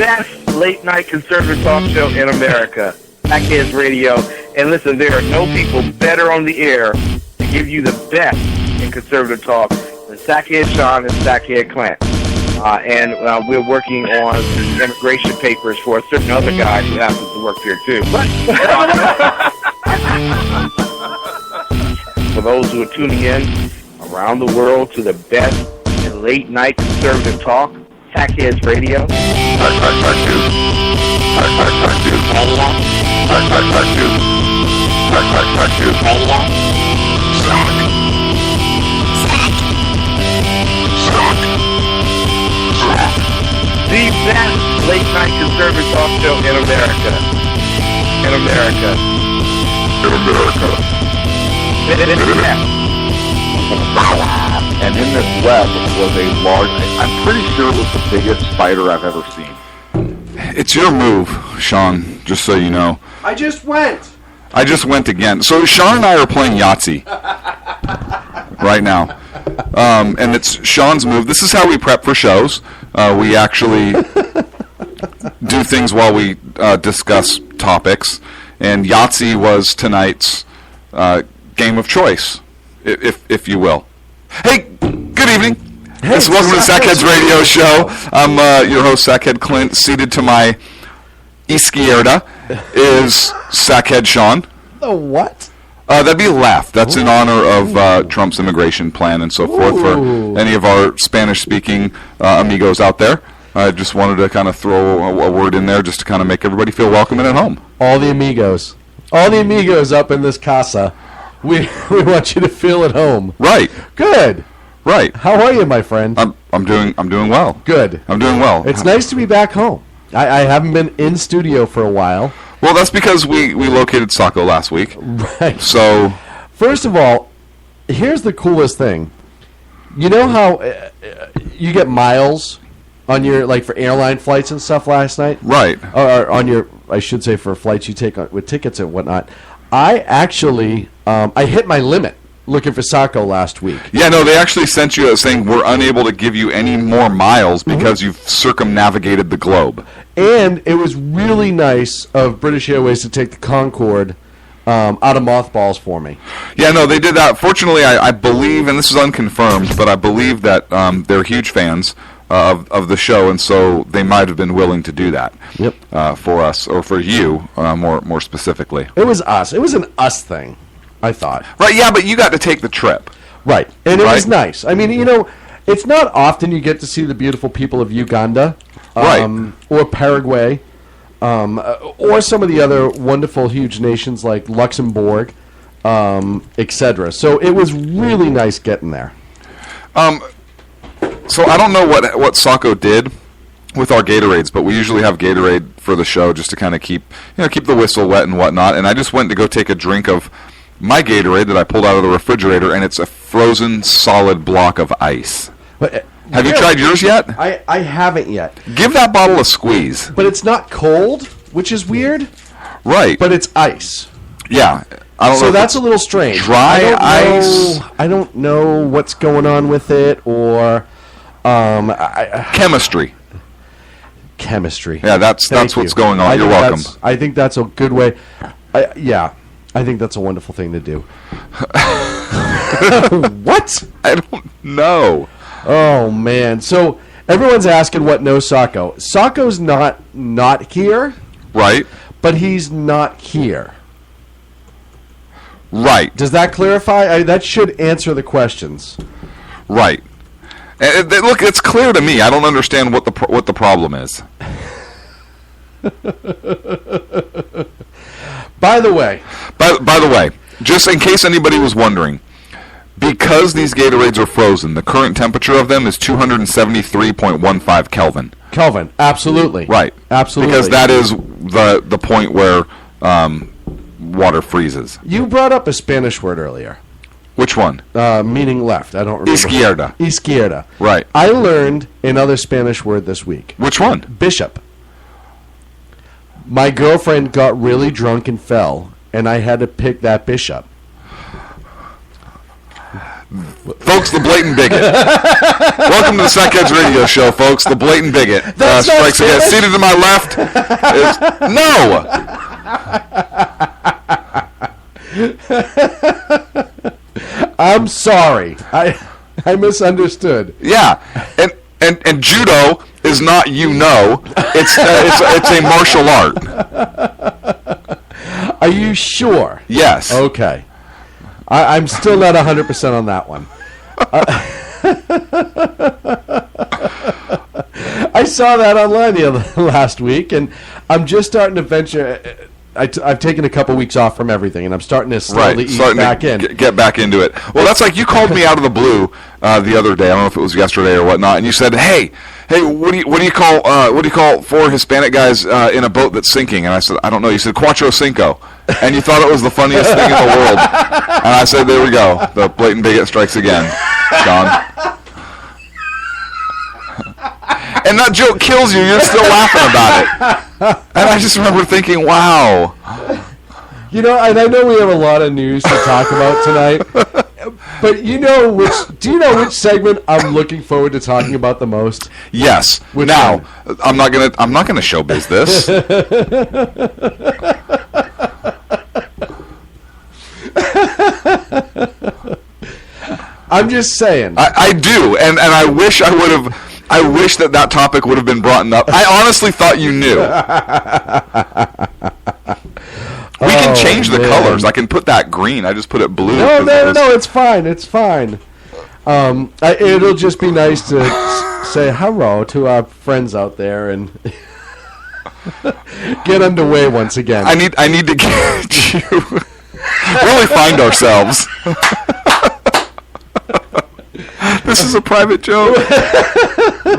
best late-night conservative talk show in America, Sackheads Radio. And listen, there are no people better on the air to give you the best in conservative talk than Sackhead Sean and Sackhead Clint. And we're working on immigration papers for a certain other guy who happens to work here, too. But for those who are tuning in around the world to the best in late-night conservative talk, Sackheads Radio. The best late-night conservative talk show in America. In America. In America. And in this web was a large, I'm pretty sure it was the biggest spider I've ever seen. It's your move, Sean, just so you know. I just went again. So Sean and I are playing Yahtzee right now. And it's Sean's move. This is how we prep for shows. We actually do things while we discuss topics. And Yahtzee was tonight's game of choice, if you will. Hey, good evening. Welcome to the Sackheads Radio Show. I'm your host, Sackhead Clint. Seated to my izquierda is Sackhead Sean. The what? That'd be left. That's in honor of Trump's immigration plan and so forth. For any of our Spanish-speaking amigos out there, I just wanted to kind of throw a word in there just to kind of make everybody feel welcome and at home. All the amigos up in this casa. We want you to feel at home. Right. Good. Right. How are you, my friend? I'm doing well. Good. I'm doing well. It's nice to be back home. I haven't been in studio for a while. Well, that's because we located Saco last week. Right. So, first of all, here's the coolest thing. You know how you get miles on your, like, for airline flights and stuff last night? Right. Or on your, I should say, for flights you take with tickets and whatnot. I actually, I hit my limit looking for Saco last week. Yeah, no, they actually sent you saying we're unable to give you any more miles because you've circumnavigated the globe. And it was really nice of British Airways to take the Concorde out of mothballs for me. Yeah, no, they did that. Fortunately, I believe, and this is unconfirmed, but I believe that they're huge fans of the show, and so they might have been willing to do that. Yep. For us, or for you, more specifically. It was us. It was an us thing, I thought. Right, yeah, but you got to take the trip. Right, and it was nice. I mean, you know, it's not often you get to see the beautiful people of Uganda. Or Paraguay, or some of the other wonderful, huge nations like Luxembourg, etc. So it was really nice getting there. So I don't know what Saco did with our Gatorades, but we usually have Gatorade for the show just to kind of keep the whistle wet and whatnot. And I just went to go take a drink of my Gatorade that I pulled out of the refrigerator, and it's a frozen solid block of ice. Have you tried yours yet? I haven't yet. Give that bottle a squeeze. But it's not cold, which is weird. Right. But it's ice. Yeah. I don't know. So that's a little strange. Dry ice. I don't know what's going on with it, or chemistry. Chemistry. Yeah, that's what's going on. You're welcome. I think that's a good way. I think that's a wonderful thing to do. What? I don't know. Oh, man. So everyone's asking what knows Saco. Saco's not here. Right. But he's not here. Right. Does that clarify? That should answer the questions. Right. And look, it's clear to me. I don't understand what the problem is. By the way, just in case anybody was wondering, because these Gatorades are frozen, the current temperature of them is 273.15 Kelvin. Kelvin, absolutely. Right. Absolutely. Because that is the point where water freezes. You brought up a Spanish word earlier. Which one? Meaning left. I don't remember. Izquierda. Izquierda. Right. I learned another Spanish word this week. Which one? Bishop. My girlfriend got really drunk and fell, and I had to pick that bishop. Folks, the blatant bigot. Welcome to the Sackheads Radio Show, folks. The blatant bigot strikes again. Seated to my left is... No! I'm sorry. I misunderstood. Yeah. And judo is not it's a martial art. Are you sure? Yes. Okay. I'm still not 100% on that one. I saw that online last week, and I'm just starting to venture. I've taken a couple weeks off from everything, and I'm starting to slowly ease back in. Get back into it. Well, that's like you called me out of the blue the other day. I don't know if it was yesterday or whatnot, and you said, "Hey, what do you call four Hispanic guys in a boat that's sinking?" And I said, "I don't know." You said Cuatro Cinco, and you thought it was the funniest thing in the world. And I said, "There we go. The blatant bigot strikes again, Sean." And that joke kills you. You're still laughing about it. And I just remember thinking, wow. You know, and I know we have a lot of news to talk about tonight. But do you know which segment I'm looking forward to talking about the most? Yes. Which now, one? I'm not gonna showbiz this. I'm just saying. I do, and I wish I would have. I wish that topic would have been brought up. I honestly thought you knew. We can change the colors. I can put that green. I just put it blue. No, it's fine. It's fine. It'll just be nice to say hello to our friends out there and get underway once again. I need to get you really find ourselves. This is a private joke,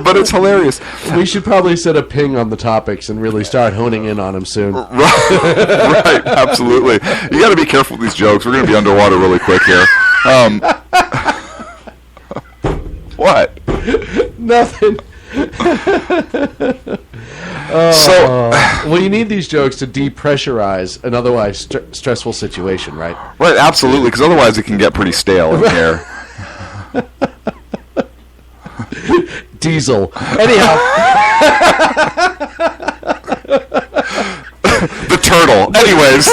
but it's hilarious. We should probably set a ping on the topics and really start honing in on them soon. Right, absolutely. You got to be careful with these jokes. We're going to be underwater really quick here. What? Nothing. Well, you need these jokes to depressurize an otherwise stressful situation, right? Right, absolutely, because otherwise it can get pretty stale in here. Diesel. Anyhow. The turtle. Anyways.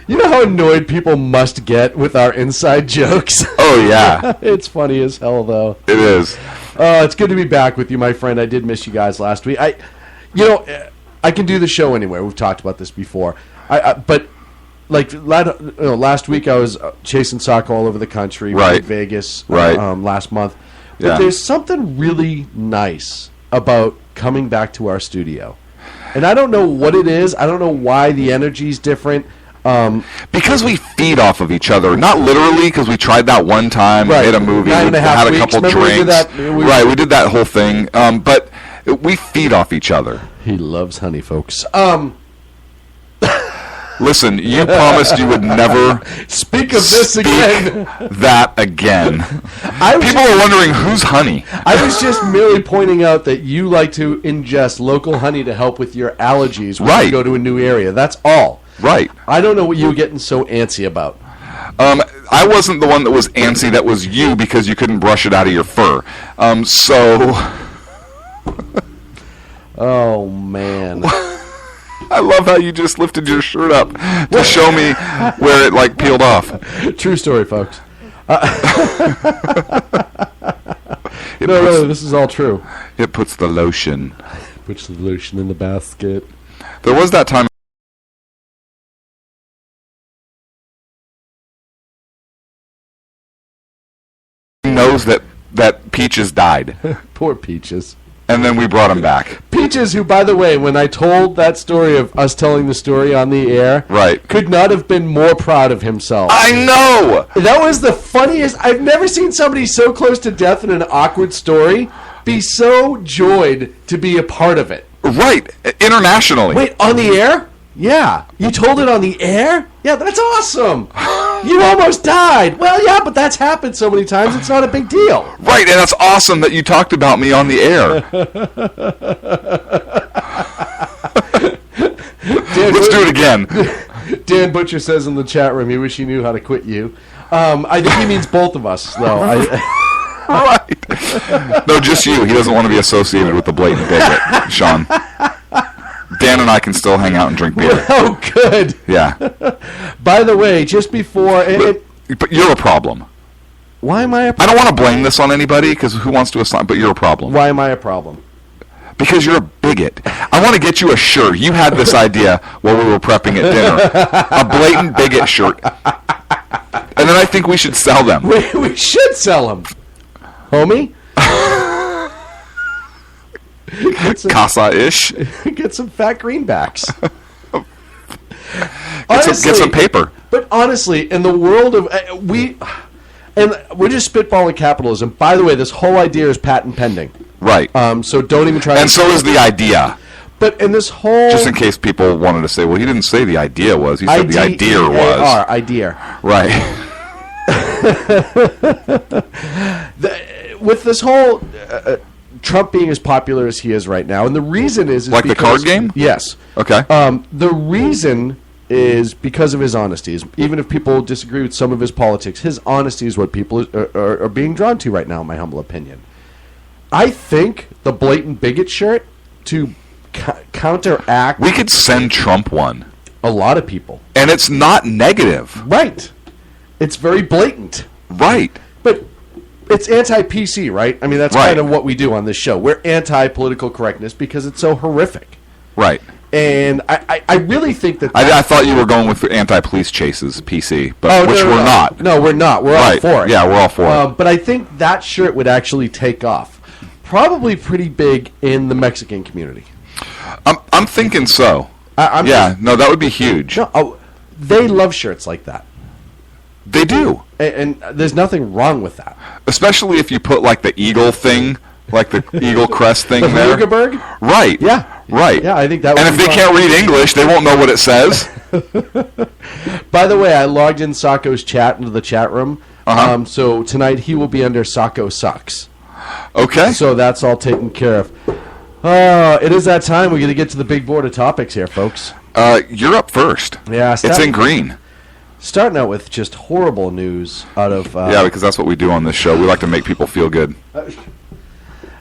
You know how annoyed people must get with our inside jokes? Oh, yeah. It's funny as hell, though. It is. It's good to be back with you, my friend. I did miss you guys last week. I can do the show anywhere. We've talked about this before. But like last week, I was chasing soccer all over the country. Right. In Vegas. Right. Last month. But Yeah. there's something really nice about coming back to our studio, and I don't know what it is. I don't know why the energy's different. Because we feed off of each other. Not literally, because we tried that one time, Right. made a movie, 9.5 had a weeks. couple Remember we did drinks. that? We did that whole thing. But we feed off each other. He loves honey, folks. Listen, you promised you would never Speak of this again. that again. People are wondering, who's honey? I was just merely pointing out that you like to ingest local honey to help with your allergies when Right. you go to a new area. That's all. Right. I don't know what you were getting so antsy about. I wasn't the one that was antsy. That was you, because you couldn't brush it out of your fur. Oh, man. I love how you just lifted your shirt up to show me where it, like, peeled off. True story, folks. No, really, this is all true. It puts the lotion. Puts the lotion in the basket. There was that time. He knows that Peaches died, Poor Peaches. and then we brought him back. Peaches, who, by the way, when I told that story of us telling the story on the air, Right. could not have been more proud of himself. I know. That was the funniest. I've never seen somebody so close to death in an awkward story be so joyed to be a part of it. Right, internationally. Wait, on the air? Yeah. You told it on the air? Yeah, that's awesome. You almost died. Well, yeah, but that's happened so many times, it's not a big deal. Right, and that's awesome that you talked about me on the air. Dan, Let's do it again. Dan Butcher says in the chat room, he wish he knew how to quit you. I think he means both of us, though. Right. No, just you. He doesn't want to be associated with the blatant bigot, Sean. Dan and I can still hang out and drink beer. Oh, good. Yeah. By the way, just before... But you're a problem. Why am I a problem? I don't want to blame this on anybody, because who wants to assign... But you're a problem. Why am I a problem? Because you're a bigot. I want to get you a shirt. You had this idea while we were prepping at dinner. A blatant bigot shirt. And then I think we should sell them. We should sell them. Homie? Casa-ish. Get some fat greenbacks. Get some paper. But honestly, in the world of... we're just spitballing capitalism. By the way, this whole idea is patent pending. Right. So don't even try And so is the idea. But in this whole... Just in case people wanted to say, well, he didn't say the idea was. He said the idea was. Idea. Right. With this whole... Trump being as popular as he is right now, and the reason is like the card game? Yes. Okay. The reason is because of his honesties. Even if people disagree with some of his politics, his honesty is what people are being drawn to right now, in my humble opinion. I think the blatant bigot shirt to counteract... We could send Trump one. A lot of people. And it's not negative. Right. It's very blatant. Right. But it's anti-PC, right? I mean, that's kind of what we do on this show. We're anti-political correctness because it's so horrific. Right. And I really think that... I thought you were going with anti-police chases, PC, but we're not. No, we're not. We're all for it. Yeah, we're all for it. But I think that shirt would actually take off. Probably pretty big in the Mexican community. I'm thinking so. That would be huge. No, they love shirts like that. They do. And there's nothing wrong with that. Especially if you put like the eagle thing, like the eagle crest thing there. Lugerberg? Right. Yeah. Right. Yeah, I think that would And if they can't read English, they won't know what it says. By the way, I logged in Sacco's chat into the chat room. So tonight he will be under Sacco Sucks. Okay. So that's all taken care of. It is that time. We're going to get to the big board of topics here, folks. You're up first. Yeah. It's in green. Starting out with just horrible news out of... yeah, because that's what we do on this show. We like to make people feel good.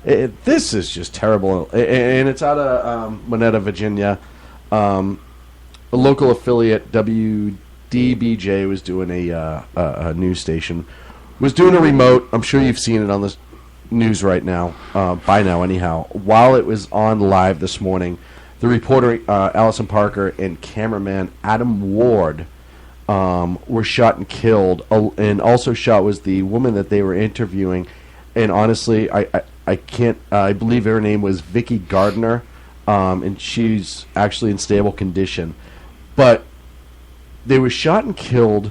This is just terrible. And it's out of Moneta, Virginia. A local affiliate, WDBJ, was doing a news station. Was doing a remote. I'm sure you've seen it on the news right now. By now, anyhow. While it was on live this morning, the reporter, Allison Parker, and cameraman, Adam Ward... were shot and killed, and also shot was the woman that they were interviewing. And honestly, I can't. I believe her name was Vicky Gardner, and she's actually in stable condition. But they were shot and killed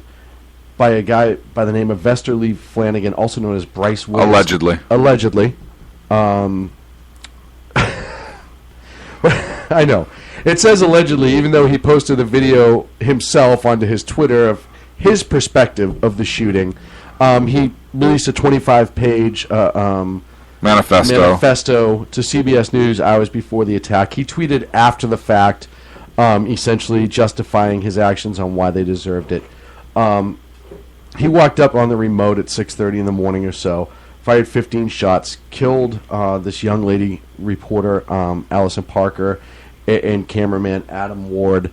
by a guy by the name of Vesterly Flanagan, also known as Bryce Woods. Allegedly. I know. It says allegedly, even though he posted a video himself onto his Twitter of his perspective of the shooting. He released a 25-page manifesto to CBS News hours before the attack. He tweeted after the fact, essentially justifying his actions on why they deserved it. He walked up on the remote at 6:30 in the morning or so, fired 15 shots, killed this young lady reporter, Allison Parker, and cameraman Adam Ward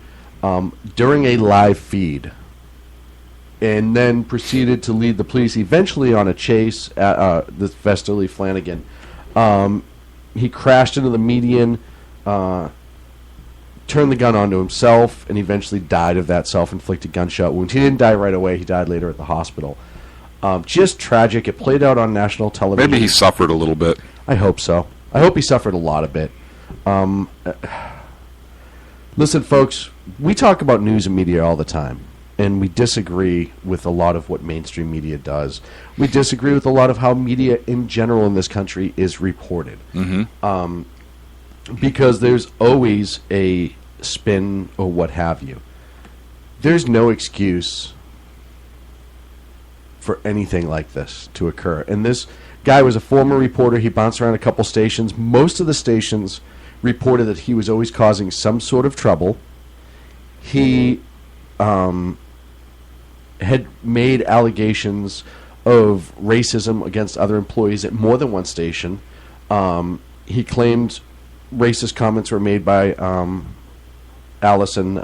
during a live feed, and then proceeded to lead the police eventually on a chase at this Vesterly Flanagan. He crashed into the median, turned the gun onto himself, and eventually died of that self-inflicted gunshot wound. He didn't die right away. He died later at the hospital. Just tragic. It played out on national television. Maybe he suffered a little bit. I hope so. I hope he suffered a lot of it. Listen, folks, we talk about news and media all the time, and we disagree with a lot of what mainstream media does. We disagree with a lot of how media in general in this country is reported. Mm-hmm. Because there's always a spin or what have you. There's no excuse for anything like this to occur. And this guy was a former reporter. He bounced around a couple stations. Most of the stations reported that he was always causing some sort of trouble. He had made allegations of racism against other employees at more than one station. He claimed racist comments were made by Allison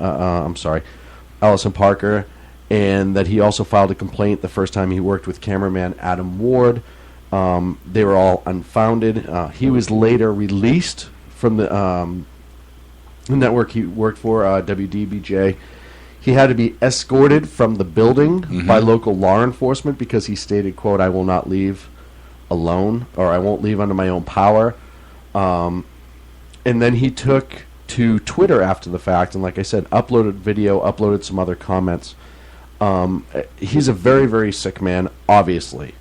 Parker, and that he also filed a complaint the first time he worked with cameraman Adam Ward. They were all unfounded. He was later released from the network he worked for, WDBJ. He had to be escorted from the building by local law enforcement because he stated, quote, "I will not leave alone," or "I won't leave under my own power." And then he took to Twitter after the fact and, like I said, uploaded video, uploaded some other comments. He's a very, very sick man, obviously.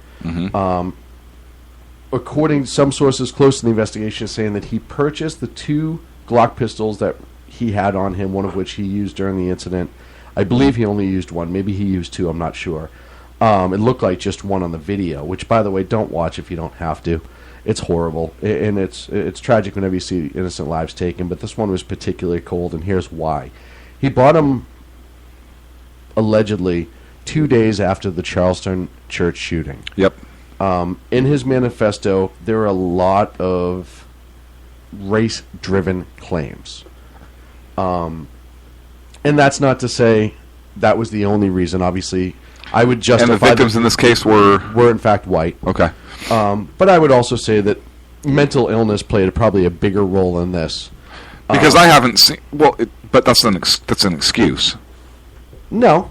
According to some sources close to the investigation, saying that he purchased the 2 Glock pistols that he had on him, one of which he used during the incident. I believe he only used one. Maybe he used 2. I'm not sure. It looked like just one on the video, which, by the way, don't watch if you don't have to. It's horrible, and it's tragic whenever you see innocent lives taken, but this one was particularly cold, and here's why. He bought them, allegedly, 2 days after the Charleston church shooting. Yep. In his manifesto, there are a lot of race-driven claims. And that's not to say that was the only reason. Obviously, I would justify... And the victims in this case were in fact white. Okay. But I would also say that mental illness played probably a bigger role in this. Because I haven't seen... Well, but that's an excuse. No,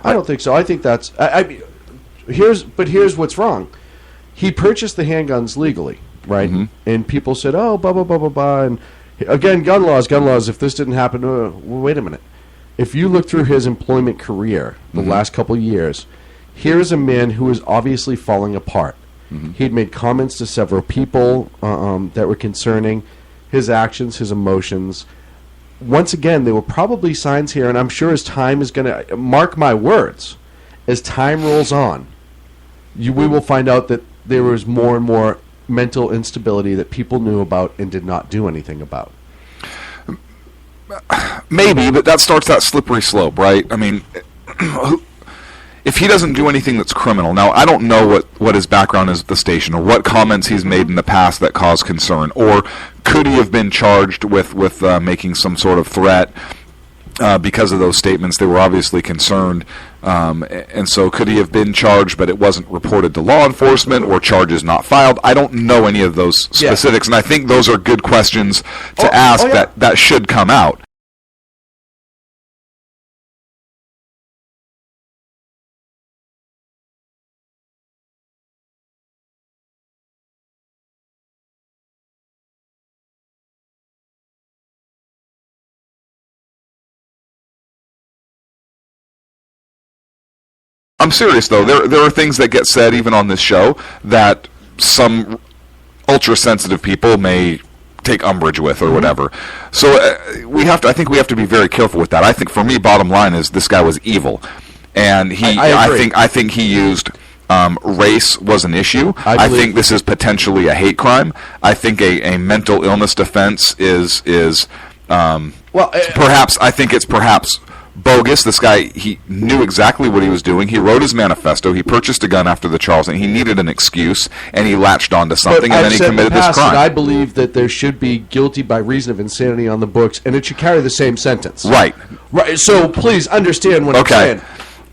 I don't think so. I think that's... Here's what's wrong. He purchased the handguns legally, right? And people said, oh, blah, blah, blah, blah, blah. And again, gun laws. If this didn't happen, well, wait a minute. If you look through his employment career, the last couple of years, here's a man who is obviously falling apart. He'd made comments to several people that were concerning his actions, his emotions. Once again, there were probably signs here, and I'm sure as time is going to... Mark my words. As time rolls on, we will find out that there was more and more mental instability that people knew about and did not do anything about. Maybe, but that starts that slippery slope, right? I mean, if he doesn't do anything that's criminal... Now, I don't know what his background is at the station or what comments he's made in the past that cause concern. Or could he have been charged with making some sort of threat because of those statements? They were obviously concerned. And so could he have been charged, but it wasn't reported to law enforcement or charges not filed? I don't know any of those specifics, and I think those are good questions to ask that should come out. I'm serious, though. There are things that get said, even on this show, that some ultra-sensitive people may take umbrage with or whatever. So I think we have to be very careful with that. I think, for me, bottom line is this guy was evil. And I think he used... race was an issue. I think this is potentially a hate crime. I think a mental illness defense is perhaps... I think it's perhaps... bogus. This guy, he knew exactly what he was doing. He wrote his manifesto. He purchased a gun after the Charleston. He needed an excuse, and he latched onto something, and then he committed this crime. I believe that there should be guilty by reason of insanity on the books, and it should carry the same sentence. Right. So please understand what I'm saying.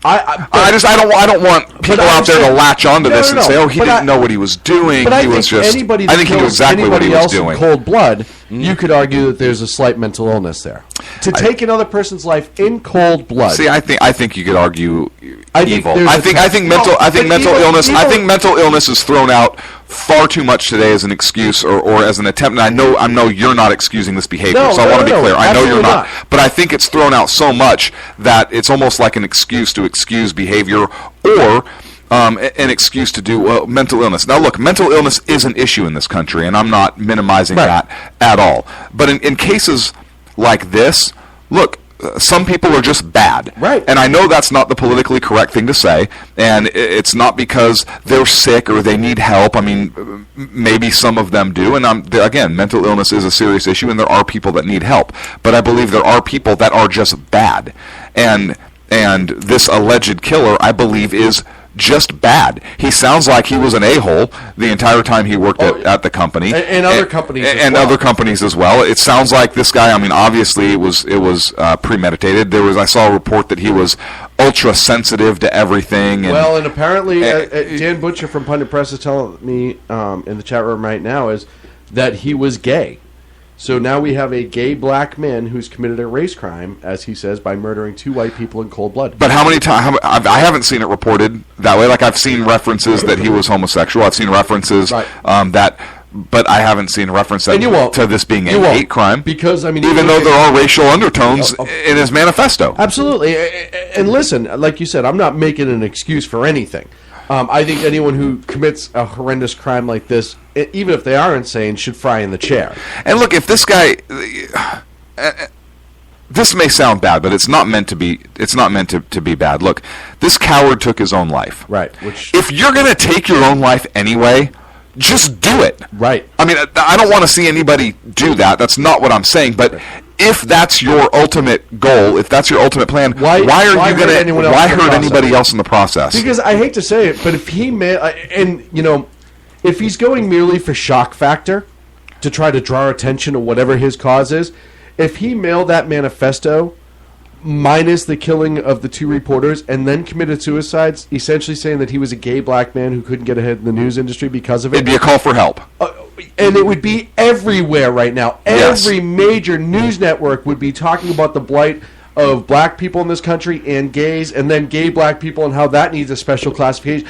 I don't want people out there to latch onto this and say, "Oh, he didn't know what he was doing." But he was just. I think he knew exactly what he was doing. In cold blood, you could argue that there's a slight mental illness there. To take another person's life in cold blood. See, I think you could argue evil. I think mental illness is thrown out far too much today as an excuse or as an attempt. And I know you're not excusing this behavior, so I want to be clear. I know you're not. But I think it's thrown out so much that it's almost like an excuse to excuse behavior or an excuse to do mental illness. Now, look, mental illness is an issue in this country, and I'm not minimizing that at all. But in cases like this, look, some people are just bad. Right. And I know that's not the politically correct thing to say, and it's not because they're sick or they need help. I mean, maybe some of them do, and again, mental illness is a serious issue, and there are people that need help. But I believe there are people that are just bad. And And this alleged killer, I believe, is just bad. He sounds like he was an a-hole the entire time he worked at the company. And other companies as and well. other companies as well. It sounds like this guy, I mean, obviously it was premeditated. I saw a report that he was ultra sensitive to everything. And apparently Dan Butcher from Pundit Press is telling me in the chat room right now is that he was gay. So now we have a gay black man who's committed a race crime, as he says, by murdering 2 white people in cold blood. But how many times? I haven't seen it reported that way. Like, I've seen references that he was homosexual. I've seen references but I haven't seen reference to this being a hate crime. Because, I mean, even though there are racial undertones in his manifesto. Absolutely. And listen, like you said, I'm not making an excuse for anything. I think anyone who commits a horrendous crime like this, even if they are insane, should fry in the chair. And look, if this guy, this may sound bad, but it's not meant to be. It's not meant to be bad. Look, this coward took his own life. Right. If you're going to take your own life anyway, just do it. Right. I mean, I don't want to see anybody do that. That's not what I'm saying. But if that's your ultimate goal, if that's your ultimate plan, why hurt anybody else in the process? Because I hate to say it, but if if he's going merely for shock factor to try to draw attention to whatever his cause is, if he mailed that manifesto minus the killing of the 2 reporters and then committed suicide, essentially saying that he was a gay black man who couldn't get ahead in the news industry because of it. It'd be a call for help. And it would be everywhere right now. Yes. Every major news network would be talking about the blight of black people in this country and gays, and then gay black people and how that needs a special classification.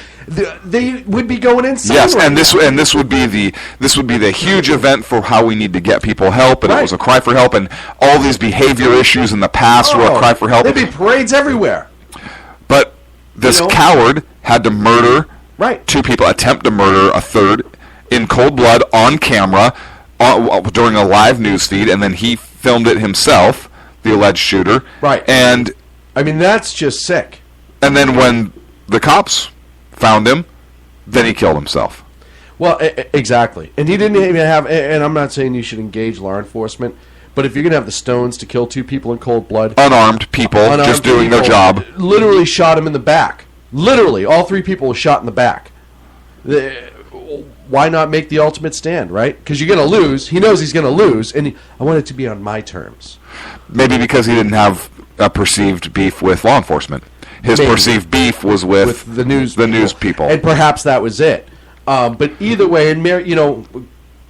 They would be going insane. Yes, and this would be the huge event for how we need to get people help, and it was a cry for help, and all these behavior issues in the past were a cry for help. There'd be parades everywhere. But this coward had to murder 2 people, attempt to murder a third in cold blood on camera during a live news feed, and then he filmed it himself. The alleged shooter. Right. And I mean, that's just sick. And then when the cops found him, then he killed himself. Well, exactly. And he didn't even have, and I'm not saying you should engage law enforcement, but if you're going to have the stones to kill 2 people in cold blood. Unarmed people just doing their job. Literally shot him in the back. Literally. All 3 people were shot in the back. Why not make the ultimate stand, right? Because you're going to lose. He knows he's going to lose, and I want it to be on my terms. Maybe because he didn't have a perceived beef with law enforcement. His perceived beef was with the news people. And perhaps that was it. But either way, and Mary,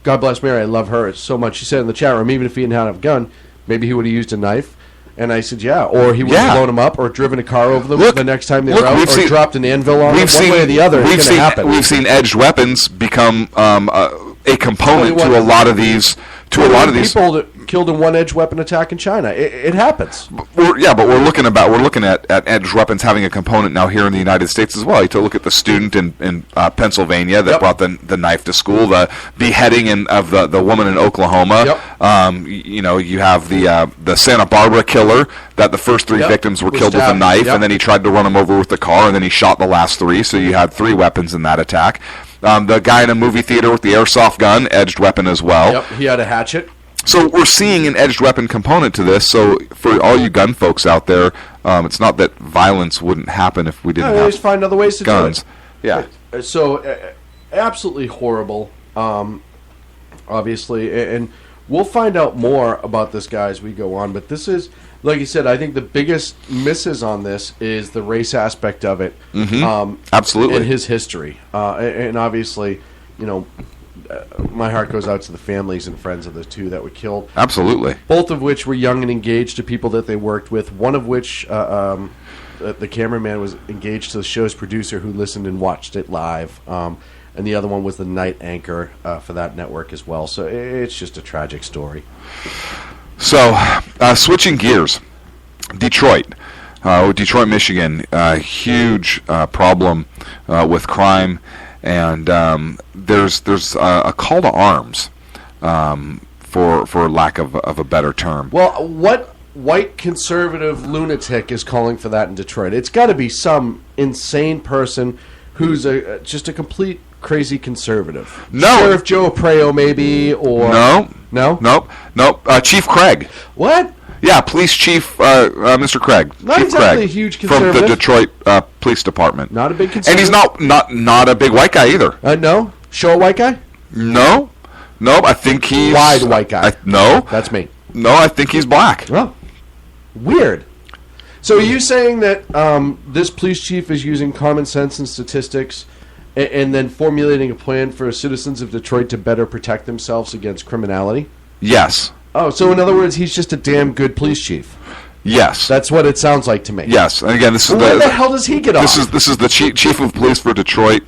God bless Mary, I love her so much. She said in the chat room, even if he didn't have a gun, maybe he would have used a knife. And I said, yeah. Or he would have blown him up or driven a car over them the next time they were out, or dropped an anvil on them. One way or the other, it's going to happen. We've seen edged weapons become a component to a lot of these. People that killed in one edged weapon attack in China. It happens. But we're looking at edged weapons having a component now here in the United States as well. You take a look at the student in Pennsylvania that brought the knife to school, the beheading of the woman in Oklahoma. You have the Santa Barbara killer that the first 3 victims were killed with a knife, and then he tried to run them over with the car, and then he shot the last 3. So you had 3 weapons in that attack. The guy in a movie theater with the airsoft gun, edged weapon as well. Yep, he had a hatchet. So we're seeing an edged weapon component to this. So for all you gun folks out there, it's not that violence wouldn't happen if we didn't have just find other ways to guns. Do it. Yeah. So absolutely horrible, obviously. And we'll find out more about this guy as we go on. But this is, like you said, I think the biggest misses on this is the race aspect of it. Mm-hmm. Absolutely. And his history. And obviously, my heart goes out to the families and friends of the 2 that were killed. Absolutely. Both of which were young and engaged to people that they worked with. One of which, the cameraman was engaged to the show's producer who listened and watched it live. And the other one was the night anchor for that network as well. So it's just a tragic story. So, switching gears, Detroit, Michigan, huge problem with crime, and there's a call to arms, for lack of a better term. Well, what white conservative lunatic is calling for that in Detroit? It's got to be some insane person who's just a complete crazy conservative. No. Sheriff Joe Preo, maybe, or... No. Chief Craig. What? Yeah, Police Chief Mr. Craig. Not Chief exactly Craig, a huge from the conservative. Detroit Police Department. Not a big And conservative. he's not a big white guy either. No? Show a white guy? No, I think he's Wide white guy. No, That's me. no, I think he's black. Well, weird. So are you saying that this police chief is using common sense and statistics and then formulating a plan for citizens of Detroit to better protect themselves against criminality? Yes, Oh, so in other words, he's just a damn good police chief. yes, That's what it sounds like to me. yes. And again, this is Well, where the hell does he get off? this is the chief of police for Detroit,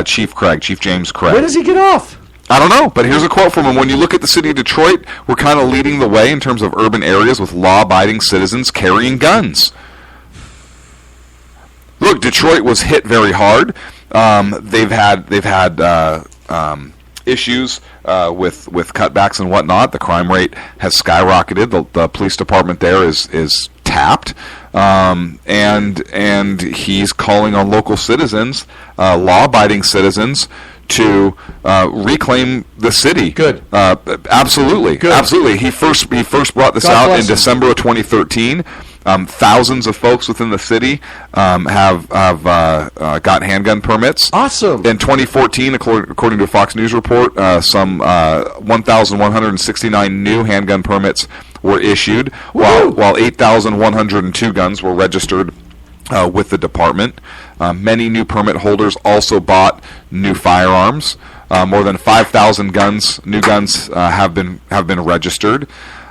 Chief James Craig. Where does he get off? I don't know, but here's a quote from him. When you look at the city of Detroit, we're kind of leading the way in terms of urban areas with law-abiding citizens carrying guns. Look, Detroit was hit very hard. They've had issues with cutbacks and whatnot. The crime rate has skyrocketed. The police department there is tapped, and he's calling on local citizens, law-abiding citizens, to reclaim the city. Good. Absolutely. Good. Absolutely. He first brought this God out bless in him. December of 2013. Thousands of folks within the city have got handgun permits. Awesome. In 2014, according to a Fox News report, some 1,169 new handgun permits were issued, while 8,102 guns were registered with the department. Many new permit holders also bought new firearms. More than 5,000 new guns have been registered.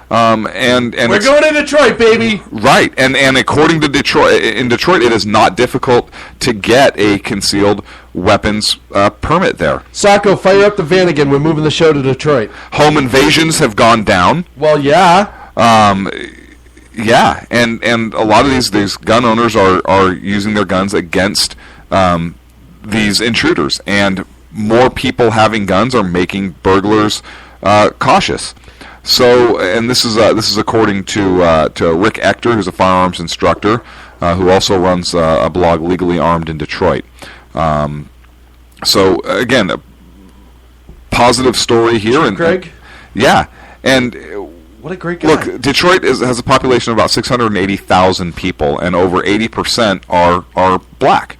And We're going to Detroit, baby. right, and according to Detroit, it is not difficult to get a concealed weapons permit there. Sacco, fire up the van again. We're moving the show to Detroit. Home invasions have gone down. Well, yeah. Yeah, and a lot of these gun owners are using their guns against these intruders, and more people having guns are making burglars cautious. So, and this is according to Rick Ector, who's a firearms instructor, who also runs a blog, Legally Armed in Detroit. So again, a positive story here, and Craig? yeah, and. What a great guy. Look, Detroit has a population of about 680,000 people, and over 80% are black.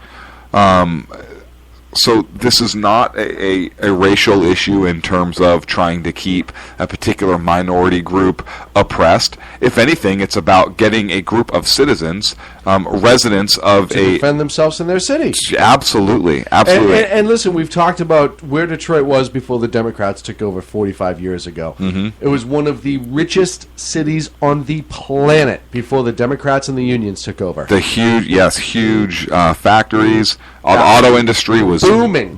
So this is not a racial issue in terms of trying to keep a particular minority group oppressed. If anything, it's about getting a group of citizens, residents of to defend themselves in their city. Absolutely. And listen, we've talked about where Detroit was before the Democrats took over 45 years ago. Mm-hmm. It was one of the richest cities on the planet before the Democrats and the unions took over. The huge factories. The auto industry was booming.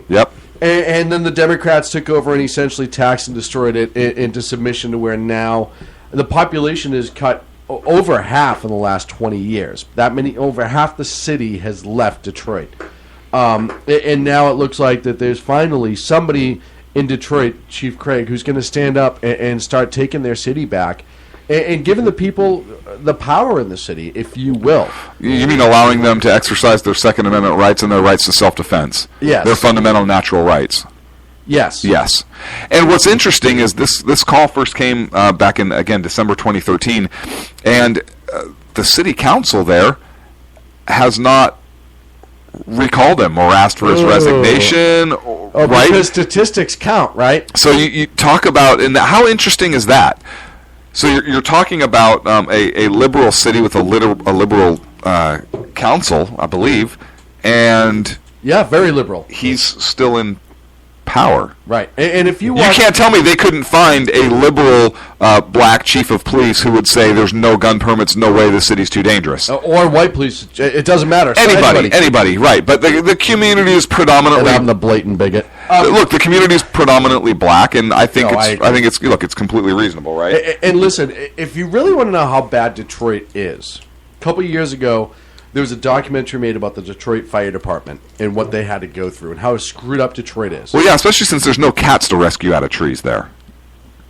Yep. And then the Democrats took over and essentially taxed and destroyed it into submission to where now the population is cut over half in the last 20 years. Over half the city has left Detroit. And now it looks like that there's finally somebody in Detroit, Chief Craig, who's going to stand up and start taking their city back and giving the people the power in the city, if you will. You mean allowing them to exercise their Second Amendment rights and their rights to self-defense? Yes. Their fundamental natural rights. Yes. Yes. And what's interesting is this call first came back in, again, December 2013, and the city council there has not recalled him or asked for his resignation. Right? Because statistics count, right? So you talk about, and how interesting is that? So you're talking about a liberal city with a liberal council, I believe, and yeah, very liberal. He's still in power, right? And if you can't tell me they couldn't find a liberal black chief of police who would say there's no gun permits, no way, the city's too dangerous, or white police. It doesn't matter. Anybody, right? But the community is predominantly. And I'm the blatant bigot. Look, the community is predominantly black, and I think it's completely reasonable, right? And listen, if you really want to know how bad Detroit is, a couple of years ago, there was a documentary made about the Detroit Fire Department and what they had to go through and how screwed up Detroit is. Well, yeah, especially since there's no cats to rescue out of trees there.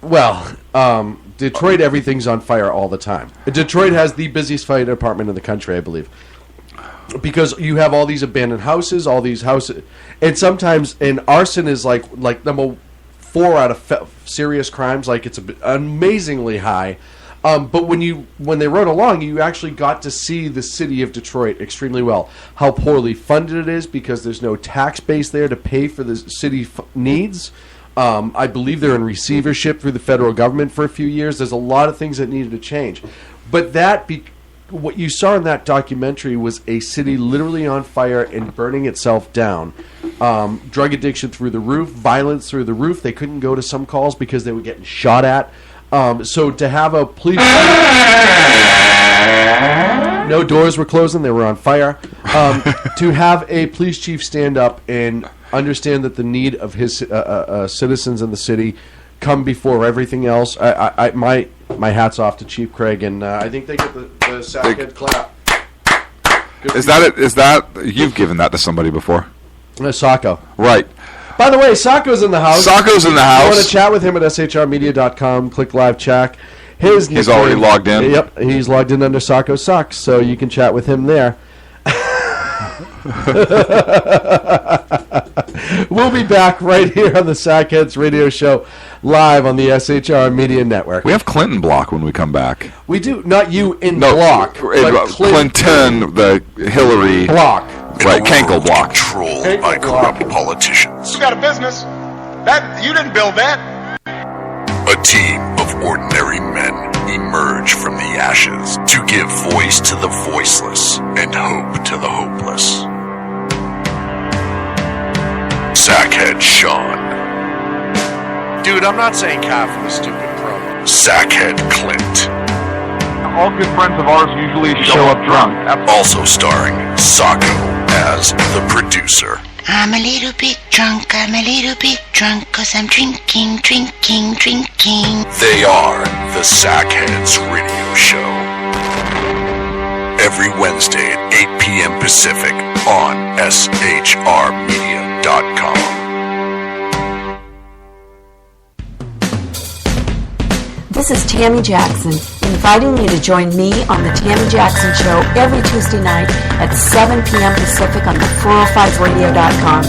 Well, Detroit, everything's on fire all the time. Detroit has the busiest fire department in the country, I believe. Because you have all these abandoned houses, and sometimes arson is like number 4 out of serious crimes. Like, it's amazingly high. But when they rode along, you actually got to see the city of Detroit extremely well. How poorly funded it is because there's no tax base there to pay for the city needs. I believe they're in receivership through the federal government for a few years. There's a lot of things that needed to change. But what you saw in that documentary was a city literally on fire and burning itself down. Drug addiction through the roof, violence through the roof. They couldn't go to some calls because they were getting shot at. So to have a police... No doors were closing. They were on fire. To have a police chief stand up and understand that the need of his citizens in the city come before everything else. My hat's off to Chief Craig, and I think they get the Sackhead clap. Is that you've given that to somebody before? Sacco. Right. By the way, Sacco's in the house. Sacco's in the house. You want to chat with him at shrmedia.com. Click live chat. He's already logged in. Yep, he's logged in under Sacco Sucks, so you can chat with him there. We'll be back right here on the Sackheads Radio Show, live on the SHR Media Network. We have Clinton block when we come back. We do, not you in block, but Clinton, the Hillary block. Right, Kenkel block. Controlled by corrupt politicians. You got a business. That you didn't build that. A team of ordinary men emerge from the ashes to give voice to the voiceless and hope to the hopeless. Sackhead Sean. Dude, I'm not saying half of the stupid pro. Sackhead Clint. All good friends of ours usually show up drunk. Also starring Sacco as the producer. I'm a little bit drunk, 'cause I'm drinking. They are the Sackheads Radio Show. Every Wednesday at 8 p.m. Pacific on shrmedia.com. This is Tammy Jackson, inviting you to join me on the Tammy Jackson Show every Tuesday night at 7 p.m. Pacific on the 405radio.com.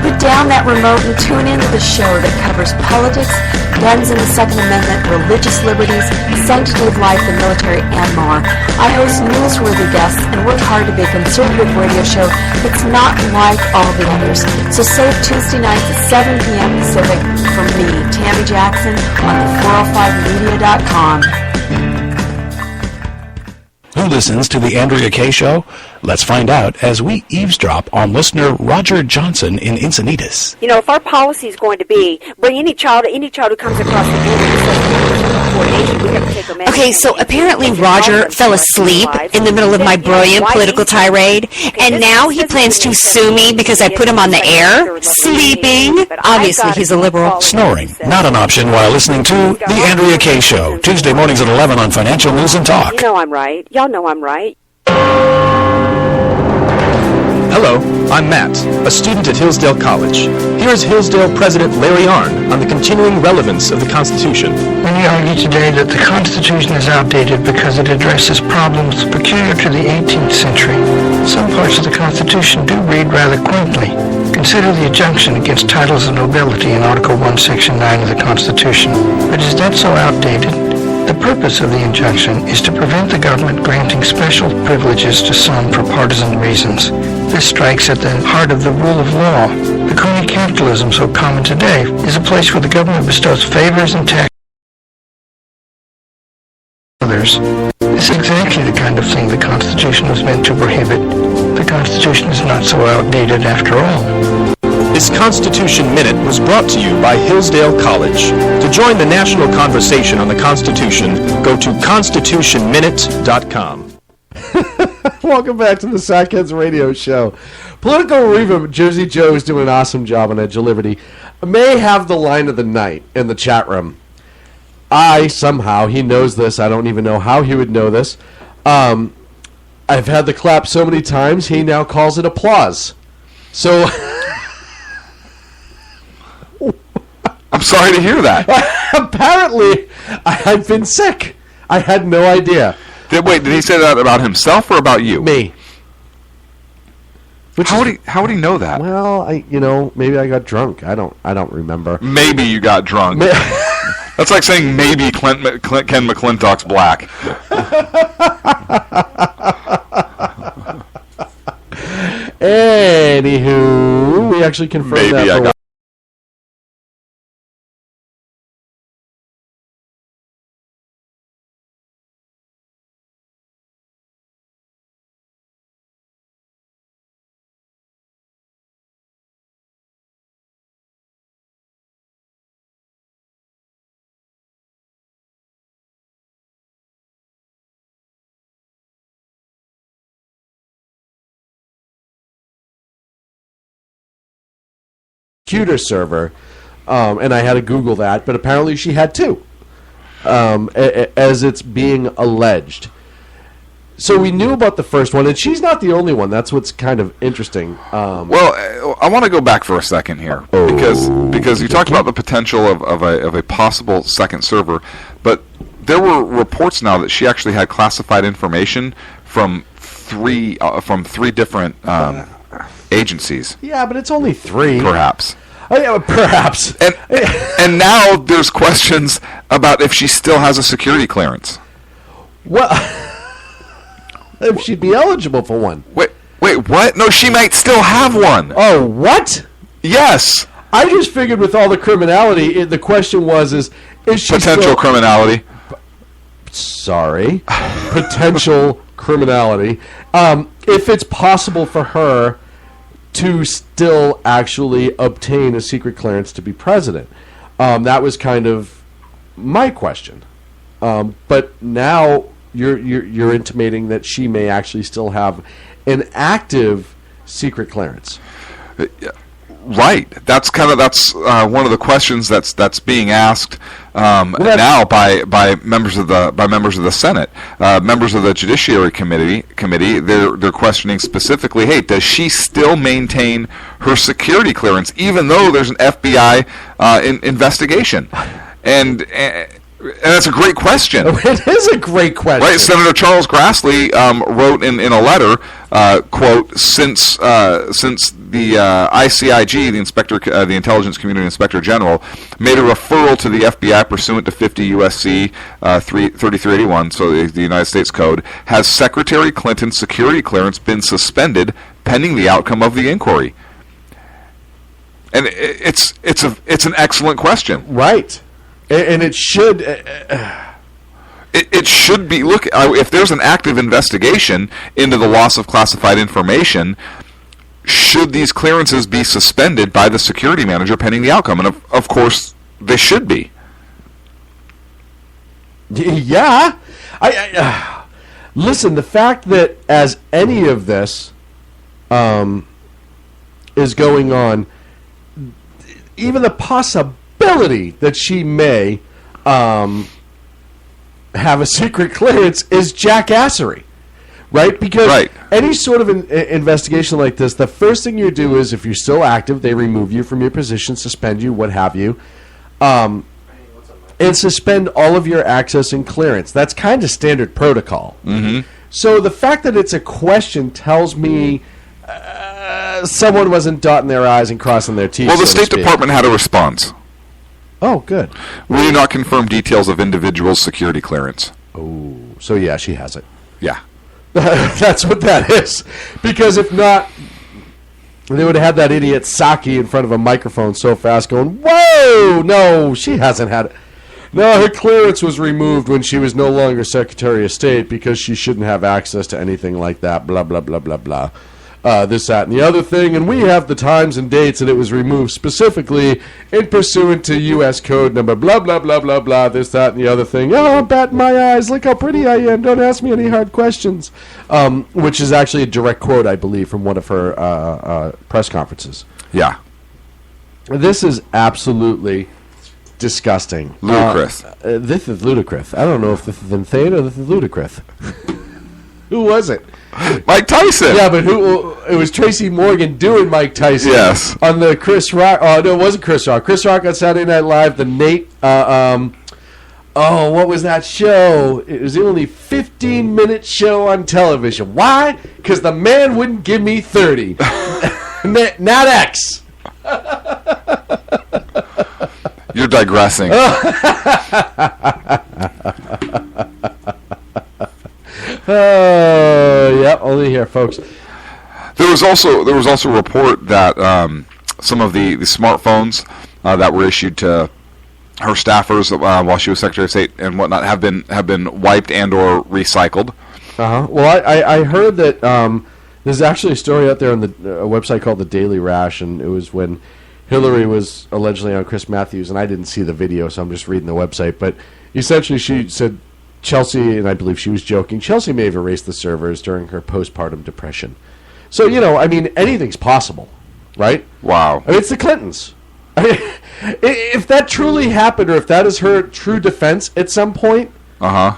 Put down that remote and tune into the show that covers politics, guns and the Second Amendment, religious liberties, sanctity of life, the military, and more. I host newsworthy guests and work hard to be a conservative radio show that's not like all the others. So save Tuesday nights at 7 p.m. Pacific from me, Tammy Jackson, on the 405media.com. Who listens to the Andrea Kaye Show? Let's find out as we eavesdrop on listener Roger Johnson in Encinitas. You know, if our policy is going to be bring any child who comes across the border and says we have to take them in. Okay, so apparently Roger fell asleep in the middle of my brilliant political tirade, and now he plans to sue me because I put him on the air, sleeping. Obviously, he's a liberal. Snoring, not an option while listening to the Andrea Kaye Show, Tuesday mornings at 11 on Financial News and Talk. You know I'm right. Y'all know I'm right. Hello, I'm Matt, a student at Hillsdale College. Here is Hillsdale President Larry Arnn on the continuing relevance of the Constitution. Many argue today that the Constitution is outdated because it addresses problems peculiar to the 18th century. Some parts of the Constitution do read rather quaintly. Consider the injunction against titles of nobility in Article 1, Section 9 of the Constitution. But is that so outdated? The purpose of the injunction is to prevent the government granting special privileges to some for partisan reasons. This strikes at the heart of the rule of law. The crony capitalism so common today is a place where the government bestows favors and taxes on others. This is exactly the kind of thing the Constitution was meant to prohibit. The Constitution is not so outdated after all. This Constitution Minute was brought to you by Hillsdale College. To join the national conversation on the Constitution, go to constitutionminute.com. Welcome back to the Sackheads Radio Show. Political Review, Jersey Joe is doing an awesome job on Edge of Liberty. May have the line of the night in the chat room. He knows this, I don't even know how he would know this. I've had the clap so many times, he now calls it applause. So... I'm sorry to hear that. Apparently, I've been sick. I had no idea. Did he say that about himself or about you? Me. How would he know that? Well, maybe I got drunk. I don't remember. Maybe you got drunk. That's like saying maybe Ken McClintock's black. Anywho, we actually confirmed Maybe that. Computer server, and I had to Google that, but apparently she had two, as it's being alleged. So we knew about the first one, and she's not the only one. That's what's kind of interesting. Well, I want to go back for a second here because you talked about the potential of a possible second server, but there were reports now that she actually had classified information from three different agencies. Yeah, but it's only three. Perhaps. Oh, yeah, perhaps. And now there's questions about if she still has a security clearance. Well, if she'd be eligible for one. Wait, what? No, she might still have one. Oh, what? Yes. I just figured with all the criminality, the question was, is she potential criminality? Sorry. Potential criminality. If it's possible for her to still actually obtain a secret clearance to be president. That was kind of my question. But now you're intimating that she may actually still have an active secret clearance. Right. That's one of the questions that's being asked now by members of the Senate, members of the Judiciary Committee. They're questioning specifically, hey, does she still maintain her security clearance even though there's an FBI investigation? And that's a great question. It is a great question. Right, Senator Charles Grassley wrote in a letter, quote, since the ICIG, the Intelligence Community Inspector General, made a referral to the FBI pursuant to 50 U.S.C. 3381, so the United States Code, has Secretary Clinton's security clearance been suspended pending the outcome of the inquiry? And it's an excellent question. Right. And it should... It should be. Look, if there's an active investigation into the loss of classified information, should these clearances be suspended by the security manager pending the outcome? And of course, they should be. Yeah. Listen, the fact that as any of this is going on, even the possibility that she may have a secret clearance is jackassery, right? Because any sort of investigation like this, the first thing you do is, if you're still active, they remove you from your position, suspend you, what have you, and suspend all of your access and clearance. That's kind of standard protocol. Mm-hmm. So the fact that it's a question tells me someone wasn't dotting their I's and crossing their T's. Well, the State Department had a response. Oh, good. We do not confirm details of individuals' security clearance. Oh, so yeah, she has it. Yeah. That's what that is. Because if not, they would have had that idiot Psaki in front of a microphone so fast going, whoa, no, she hasn't had it. No, her clearance was removed when she was no longer Secretary of State because she shouldn't have access to anything like that, blah, blah, blah, blah, blah. This, that, and the other thing, and we have the times and dates that it was removed specifically in pursuant to U.S. Code number blah, blah, blah, blah, blah, this, that, and the other thing. Oh, I'm batting my eyes. Look how pretty I am. Don't ask me any hard questions. Which is actually a direct quote, I believe, from one of her press conferences. Yeah. This is absolutely disgusting. Ludicrous. This is ludicrous. I don't know if this is insane or this is ludicrous. Who was it? Mike Tyson. Yeah, but who? It was Tracy Morgan doing Mike Tyson. Yes. On the Chris Rock. Oh no, it wasn't Chris Rock. Chris Rock on Saturday Night Live. The Nate. Oh, what was that show? It was the only 15-minute show on television. Why? Because the man wouldn't give me 30. Not X. You're digressing. Only here, folks. There was also a report that some of the smartphones that were issued to her staffers while she was Secretary of State and whatnot have been wiped and or recycled. Well, I heard that there's actually a story out there on the website called the Daily Rash, and it was when Hillary was allegedly on Chris Matthews, and I didn't see the video, so I'm just reading the website. But essentially, she said Chelsea, and I believe she was joking, Chelsea may have erased the servers during her postpartum depression. So, anything's possible, right? Wow. I mean, it's the Clintons. If that truly happened, or if that is her true defense at some point, the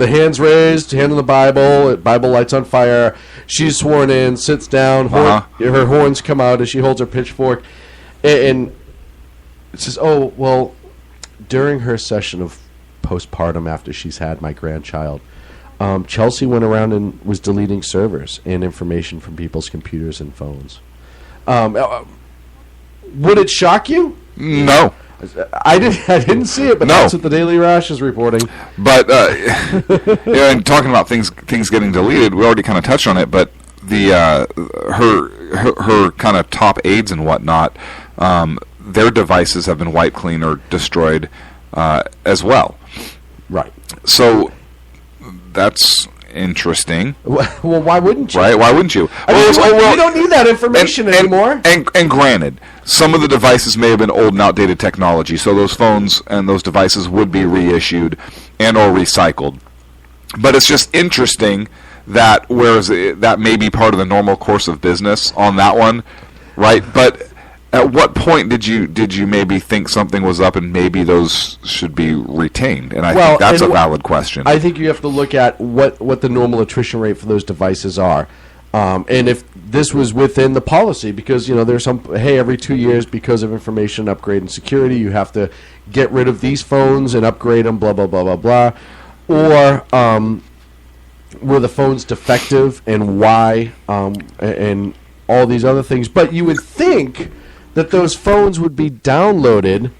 hands raised, hand on the Bible lights on fire, she's sworn in, sits down, her horns come out as she holds her pitchfork, and it says, oh, well, during her session of postpartum after she's had my grandchild, Chelsea went around and was deleting servers and information from people's computers and phones. Would it shock you? No. I didn't see it, but that's what the Daily Rash is reporting. But and talking about things getting deleted, we already kind of touched on it. But the her kind of top aides and whatnot, their devices have been wiped clean or destroyed as well. Right. So that's interesting. Well, why wouldn't you? Right? Why wouldn't you? We don't need that information anymore. And granted, some of the devices may have been old and outdated technology, so those phones and those devices would be reissued and or recycled. But it's just interesting that whereas that may be part of the normal course of business on that one, right? But at what point did you maybe think something was up and maybe those should be retained? And I think that's a valid question. I think you have to look at what the normal attrition rate for those devices are. And if this was within the policy, because there's every 2 years because of information upgrade and security, you have to get rid of these phones and upgrade them, blah, blah, blah, blah, blah. Or were the phones defective and why, and all these other things. But you would think that those phones would be downloaded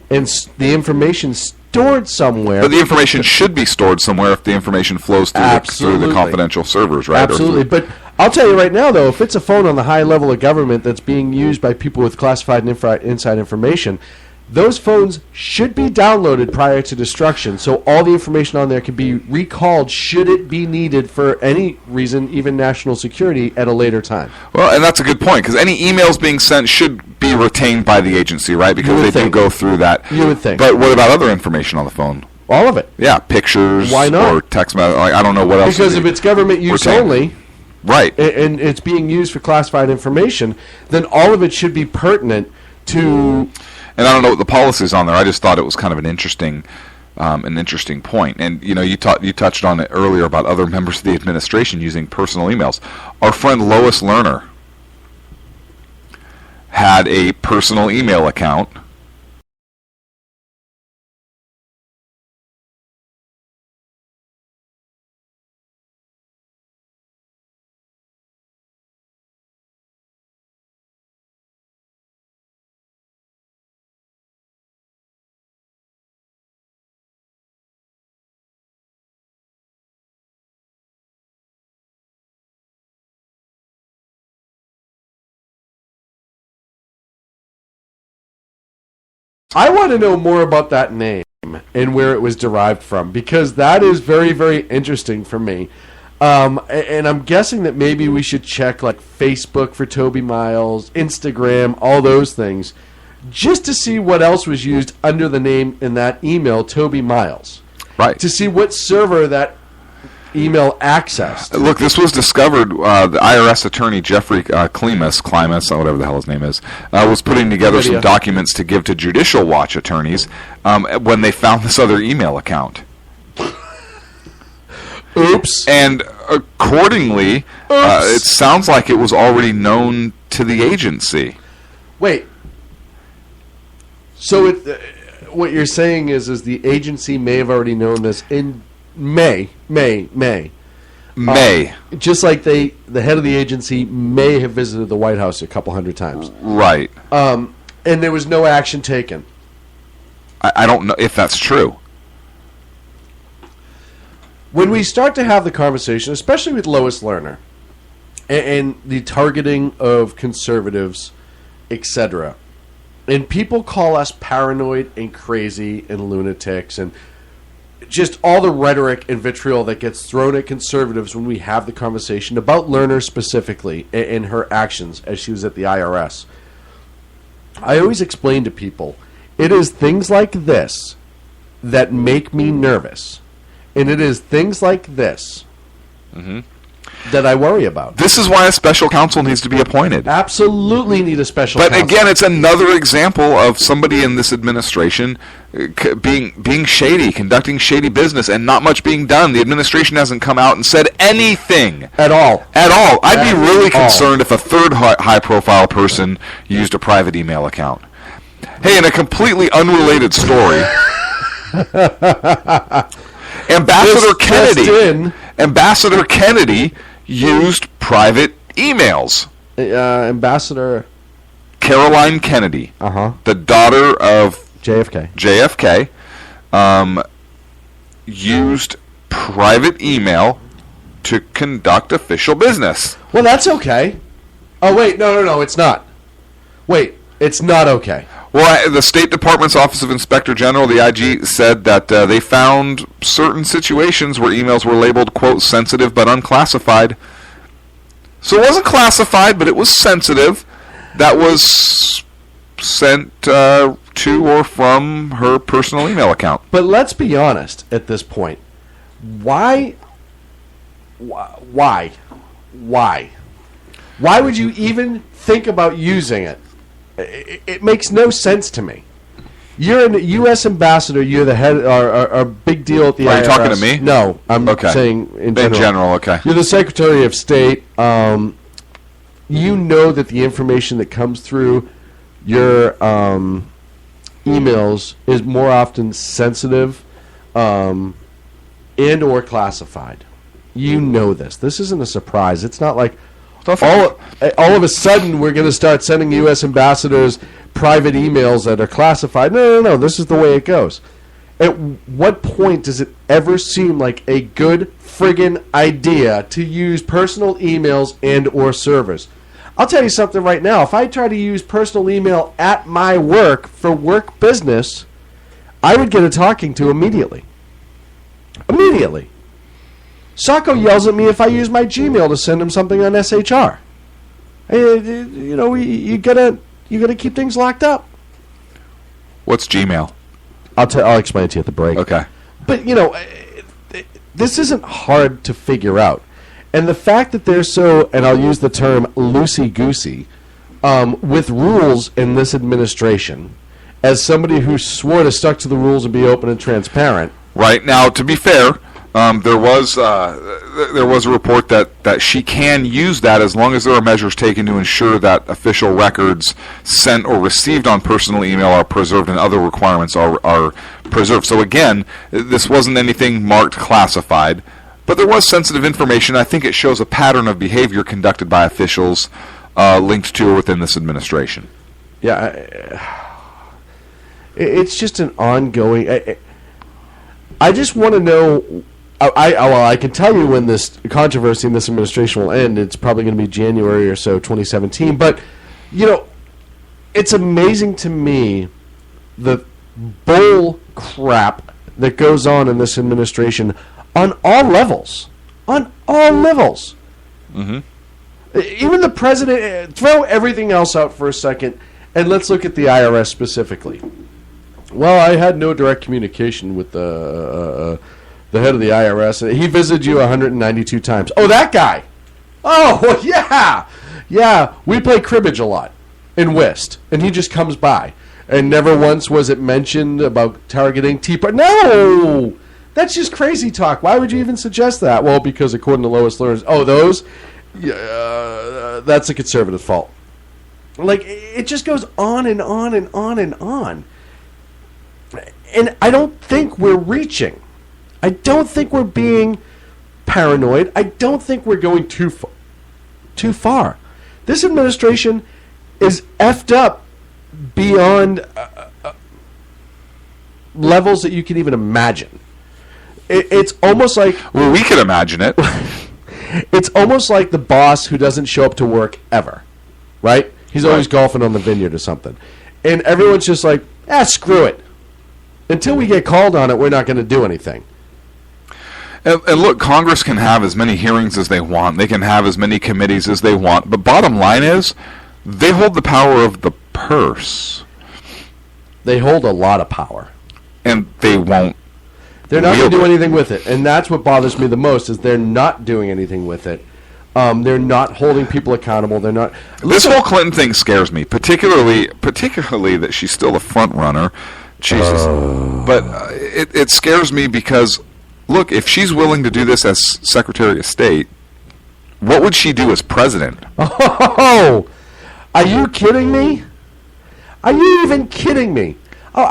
and the information stored somewhere. But the information should be stored somewhere if the information flows through the confidential servers, right? Absolutely. But I'll tell you right now, though, if it's a phone on the high level of government that's being used by people with classified and inside information, those phones should be downloaded prior to destruction, so all the information on there can be recalled should it be needed for any reason, even national security, at a later time. Well, and that's a good point, because any emails being sent should be retained by the agency, right? Because they do go through that. You would think. But what about other information on the phone? All of it. Yeah, pictures. Why not? Or text message. I don't know what else. Because if it's government use only, right, and it's being used for classified information, then all of it should be pertinent to... And I don't know what the policy is on there. I just thought it was kind of an interesting point. And you touched on it earlier about other members of the administration using personal emails. Our friend Lois Lerner had a personal email account. I want to know more about that name and where it was derived from, because that is very, very interesting for me. And I'm guessing that maybe we should check like Facebook for Toby Miles, Instagram, all those things, just to see what else was used under the name in that email, Toby Miles. Right. To see what server that email accessed. Look, this was discovered. The IRS attorney Jeffrey Klimas, whatever the hell his name is, was putting together some documents to give to Judicial Watch attorneys when they found this other email account. Oops. And accordingly, it sounds like it was already known to the agency. Wait. So what you're saying is the agency may have already known this in May. Just like the head of the agency may have visited the White House a couple hundred times. Right. And And there was no action taken. I don't know if that's true. When we start to have the conversation, especially with Lois Lerner, and the targeting of conservatives, etc., and people call us paranoid and crazy and lunatics and just all the rhetoric and vitriol that gets thrown at conservatives when we have the conversation about Lerner specifically and her actions as she was at the IRS. I always explain to people, it is things like this that make me nervous. And it is things like this that I worry about. This is why a special counsel needs to be appointed. Absolutely need a special counsel. But again, it's another example of somebody in this administration being shady, conducting shady business, and not much being done. The administration hasn't come out and said anything. At all. I'd be really concerned if a third high-profile person used a private email account. Hey, in a completely unrelated story... Ambassador Kennedy used private emails. Ambassador Caroline Kennedy, the daughter of JFK, used private email to conduct official business. Well, that's okay. Oh, wait, no, it's not. Wait, it's not okay. Well, the State Department's Office of Inspector General, the IG, said that they found certain situations where emails were labeled, quote, sensitive but unclassified. So it wasn't classified, but it was sensitive. That was sent to or from her personal email account. But let's be honest at this point. Why would you even think about using it? It makes no sense to me. You're a U.S. ambassador. You're the head, or big deal at the IRS. Are you talking to me? No, I'm saying in general. In general, okay. You're the Secretary of State. You know that the information that comes through your emails is more often sensitive and or classified. You know this. This isn't a surprise. It's not like all of a sudden we're going to start sending U.S. ambassadors private emails that are classified. No. This is the way it goes. At what point does it ever seem like a good friggin' idea to use personal emails and or servers? I'll tell you something right now. If I try to use personal email at my work for work business, I would get a talking to immediately. Immediately. Sacco yells at me if I use my Gmail to send him something on SHR. You gotta keep things locked up. What's Gmail? I'll explain it to you at the break. Okay. But this isn't hard to figure out, and the fact that they're so, and I'll use the term loosey-goosey, with rules in this administration, as somebody who swore to stuck to the rules and be open and transparent. Right now, to be fair. There was a report that she can use that as long as there are measures taken to ensure that official records sent or received on personal email are preserved and other requirements are preserved. So again, this wasn't anything marked classified, but there was sensitive information. I think it shows a pattern of behavior conducted by officials linked to or within this administration. Yeah, it's just an ongoing... I just want to know... I can tell you when this controversy in this administration will end. It's probably going to be January or so, 2017. But, it's amazing to me the bull crap that goes on in this administration on all levels. On all levels. Mm-hmm. Even the president, throw everything else out for a second, and let's look at the IRS specifically. Well, I had no direct communication with the head of the IRS. He visited you 192 times. Oh, that guy. Oh, yeah. Yeah, we play cribbage a lot in Whist, and he just comes by. And never once was it mentioned about targeting Tea Party. No! That's just crazy talk. Why would you even suggest that? Well, because according to Lois Lerner, those? That's a conservative fault. Like, it just goes on and on and on and on. And I don't think we're reaching. I don't think we're being paranoid. I don't think we're going too far. This administration is effed up beyond levels that you can even imagine. It's almost like... Well, we can imagine it. It's almost like the boss who doesn't show up to work ever, right? He's always golfing on the vineyard or something. And everyone's just like, screw it. Until we get called on it, we're not going to do anything. And look, Congress can have as many hearings as they want. They can have as many committees as they want. But bottom line is, they hold the power of the purse. They hold a lot of power. And they won't. They're not going to do anything with it. And that's what bothers me the most, is they're not doing anything with it. They're not holding people accountable. They're not. This whole Clinton thing scares me, particularly that she's still a front runner. Jesus. But it scares me because, look, if she's willing to do this as Secretary of State, what would she do as president? Oh, are you kidding me? Are you even kidding me? Oh,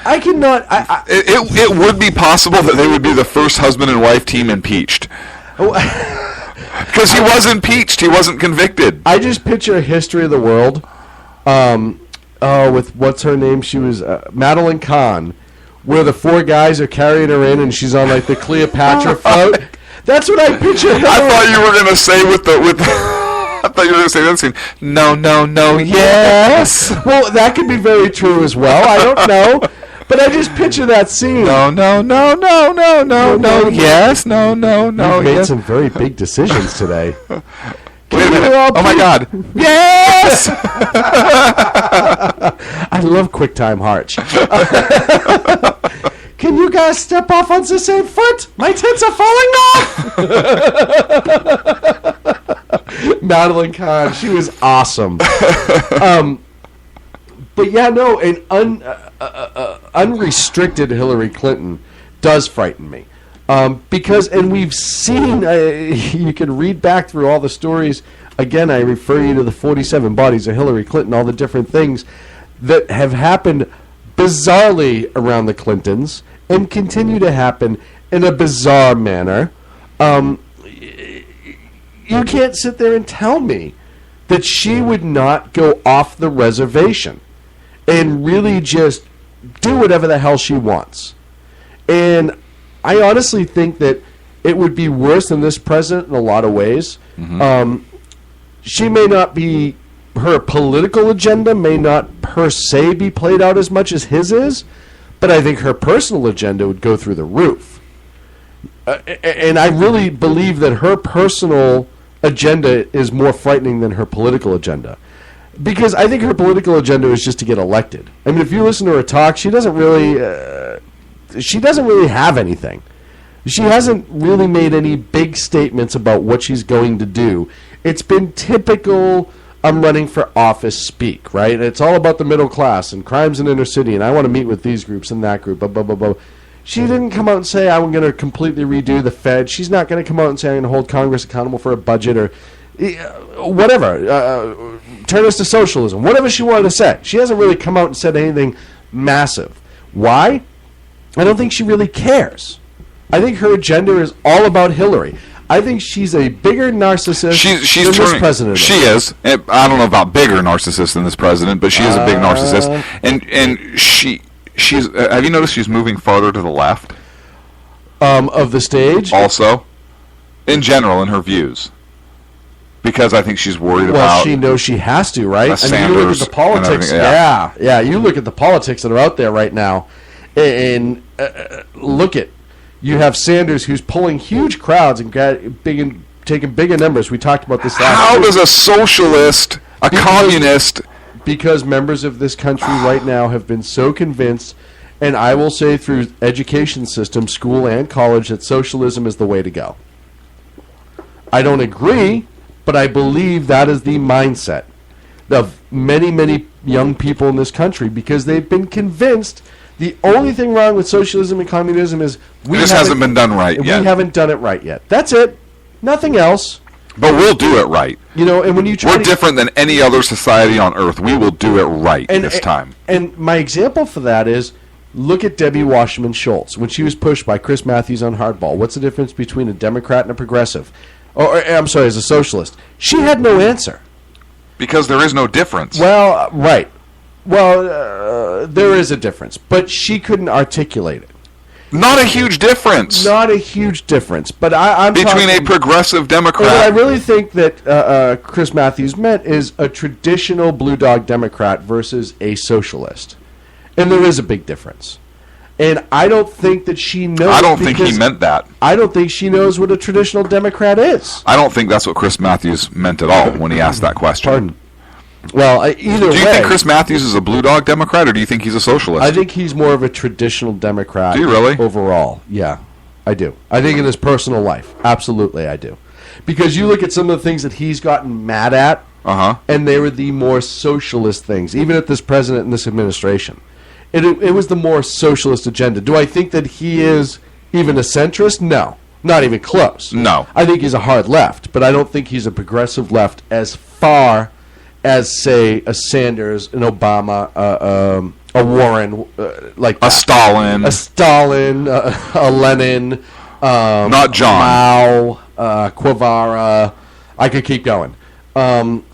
I cannot. It would be possible that they would be the first husband and wife team impeached. Because he was impeached. He wasn't convicted. I just picture a history of the world with, what's her name? She was Madeline Kahn, where the four guys are carrying her in and she's on like the Cleopatra float. That's what I picture. I thought you were going to say with I thought you were going to say that scene. No, yes. Well, that could be very true as well. I don't know. But I just picture that scene. No, yes, no, You've made some very big decisions today. Wait a minute. Oh, my God. Yes! I love QuickTime Harch. Can you guys step off on the same foot? My tits are falling off! Madeline Kahn, she was awesome. But yeah, no, an unrestricted Hillary Clinton does frighten me. Because, and we've seen, you can read back through all the stories. Again, I refer you to the 47 bodies of Hillary Clinton, all the different things that have happened bizarrely around the Clintons and continue to happen in a bizarre manner. You can't sit there and tell me that she would not go off the reservation and really just do whatever the hell she wants. And I honestly think that it would be worse than this president in a lot of ways. Mm-hmm. She may not be, her political agenda may not per se be played out as much as his is, but I think her personal agenda would go through the roof. And I really believe that her personal agenda is more frightening than her political agenda. Because I think her political agenda is just to get elected. I mean, if you listen to her talk, she doesn't really have anything. She hasn't really made any big statements about what she's going to do. It's been typical I'm running for office speak, right? It's all about the middle class and crimes in inner city, and I want to meet with these groups and that group, blah, blah, blah, blah. She didn't come out and say, I'm going to completely redo the Fed. She's not going to come out and say, I'm going to hold Congress accountable for a budget or whatever. Turn us to socialism. Whatever she wanted to say. She hasn't really come out and said anything massive. Why? I don't think she really cares. I think her agenda is all about Hillary. I think she's a bigger narcissist than this president. She is. I don't know about bigger narcissist than this president, but she is a big narcissist. And she's. Have you noticed she's moving farther to the left? Of the stage? Also, in general, in her views. Because I think she's worried about... Well, she knows she has to, right? Sanders, I mean, you look at the politics. Yeah, you look at the politics that are out there right now, and look at... You have Sanders, who's pulling huge crowds and taking bigger numbers. We talked about this last How does a socialist, communist... Because members of this country right now have been so convinced, and I will say through education system, school and college, that socialism is the way to go. I don't agree, but I believe that is the mindset of many, many young people in this country, because they've been convinced the only thing wrong with socialism and communism is this hasn't been done right yet. We haven't done it right yet. That's it. Nothing else. But we'll do it right. You know, and when you try We're different than any other society on earth. We will do it right this time. And my example for that is, look at Debbie Wasserman Schultz. When she was pushed by Chris Matthews on Hardball, what's the difference between a Democrat and a progressive? I'm sorry, as a socialist. She had no answer. Because there is no difference. Well, right. Well, there is a difference, but she couldn't articulate it. Not a huge difference. Not a huge difference, but I'm between talking, a progressive Democrat. What I really think that Chris Matthews meant is a traditional blue dog Democrat versus a socialist, and there is a big difference. And I don't think that she knows. I don't think he meant that. I don't think she knows what a traditional Democrat is. I don't think that's what Chris Matthews meant at all when he asked that question. Pardon. Well, either way. Do you think Chris Matthews is a blue dog Democrat, or do you think he's a socialist? I think he's more of a traditional Democrat. Do you really? Overall, yeah, I do. I think in his personal life, absolutely, I do. Because you look at some of the things that he's gotten mad at, and they were the more socialist things, even at this president and this administration. It was the more socialist agenda. Do I think that he is even a centrist? No, not even close. No. I think he's a hard left, but I don't think he's a progressive left as far as, say, a Sanders, an Obama, a Warren, like a Stalin, a Lenin, not John, Mao, Guevara. I could keep going.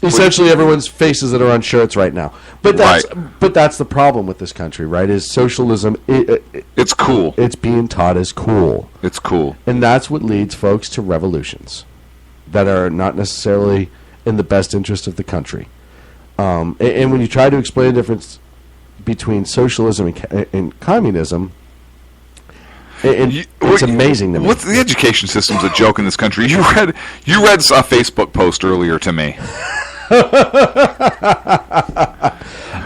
Essentially, everyone's faces that are on shirts right now. But that's the problem with this country, right? Is socialism? It's cool. It's being taught as cool. It's cool, and that's what leads folks to revolutions that are not necessarily in the best interest of the country. And when you try to explain the difference between socialism and communism, it's amazing to me. What's the education system's a joke in this country? You read a Facebook post earlier to me.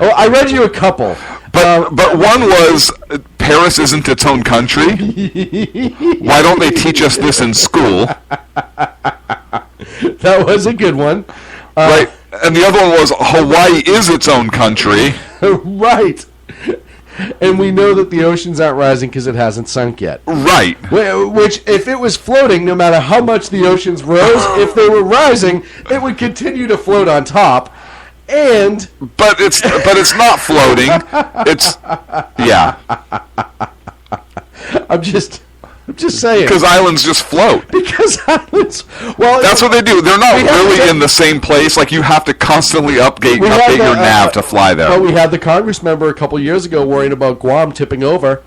Oh, I read you a couple. But one was Paris isn't its own country. Why don't they teach us this in school? That was a good one. Right. And the other one was Hawaii is its own country. Right. And we know that the oceans aren't rising because it hasn't sunk yet. Right. Which, if it was floating, no matter how much the oceans rose, if they were rising, it would continue to float on top. But it's not floating. It's I'm just saying. Because islands just float. Because islands, well, that's what they do. They're not really in the same place. Like, you have to constantly update your nav to fly there. But we had the Congress member a couple years ago worrying about Guam tipping over,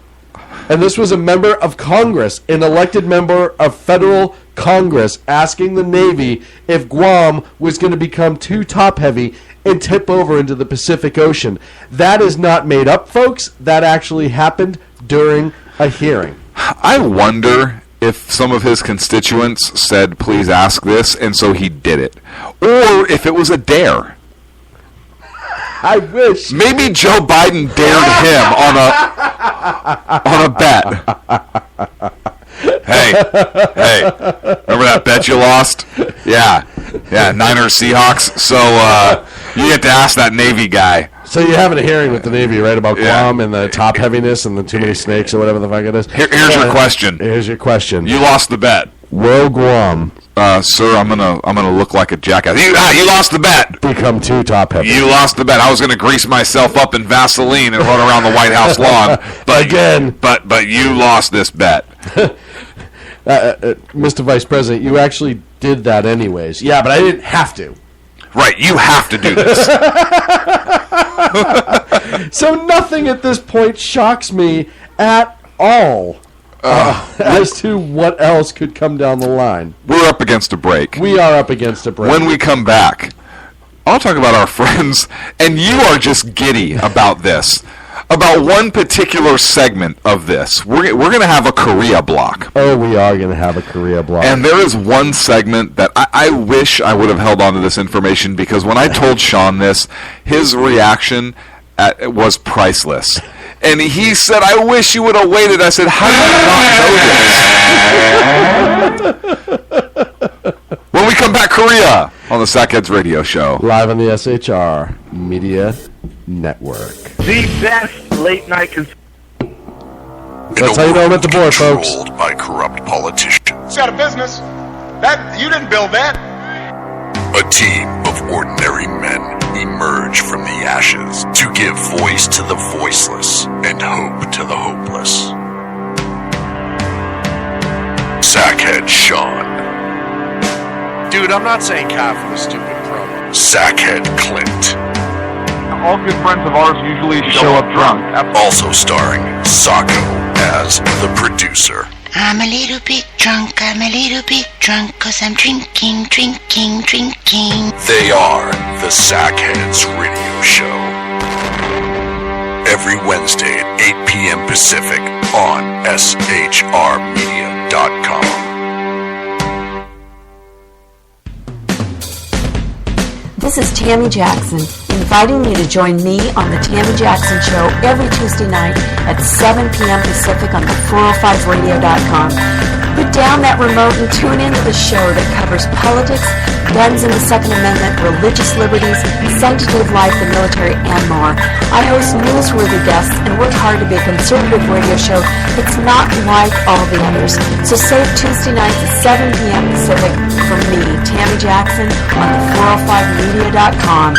and this was a member of Congress, an elected member of federal Congress, asking the Navy if Guam was going to become too top-heavy and tip over into the Pacific Ocean. That is not made up, folks. That actually happened during a hearing. I wonder if some of his constituents said, please ask this, and so he did it. Or if it was a dare. I wish. Maybe Joe Biden dared him on a bet. Hey, remember that bet you lost? Yeah, Niners Seahawks. So you get to ask that Navy guy. So you're having a hearing with the Navy, right, about Guam and the top heaviness and the too many snakes or whatever the fuck it is? Here's your question. Here's your question. You lost the bet. Will Guam, sir, I'm gonna look like a jackass. You lost the bet. Become too top heavy. You lost the bet. I was gonna grease myself up in Vaseline and run around the White House lawn. But but you lost this bet. Mr. Vice President, you actually did that anyways. Yeah, but I didn't have to. Right, you have to do this. So nothing at this point shocks me at all as to what else could come down the line. We're up against a break. We are up against a break. When we come back, I'll talk about our friends, and you are just giddy about this. About one particular segment of this. We're going to have a Korea block. Oh, we are going to have a Korea block. And there is one segment that I wish I would have held on to this information, because when I told Sean this, his reaction was priceless. And he said, I wish you would have waited. I said, how did you not know this? When we come back, Korea on the Sackheads Radio Show. Live on the SHR Media Network. The best late night. That's how you know I'm at the board, folks. Controlled by corrupt politicians. It's got a business. That you didn't build that. A team of ordinary men emerge from the ashes to give voice to the voiceless and hope to the hopeless. Sackhead Sean. Dude, I'm not saying cough for the stupid pro. Sackhead Clint. all good friends of ours usually show up drunk. Also starring Sacco as the producer. I'm a little bit drunk, 'cause I'm drinking. They are the Sackheads Radio Show. Every Wednesday at 8 p.m. Pacific on shrmedia.com. This is Tammy Jackson, inviting you to join me on The Tammy Jackson Show every Tuesday night at 7 p.m. Pacific on the 405radio.com. Put down that remote and tune into the show that covers politics, guns and the Second Amendment, religious liberties, sanctity of life, the military, and more. I host newsworthy guests and work hard to be a conservative radio show that's not like all the others. So save Tuesday nights at 7 p.m. Pacific from me, Tammy Jackson, on the 405media.com.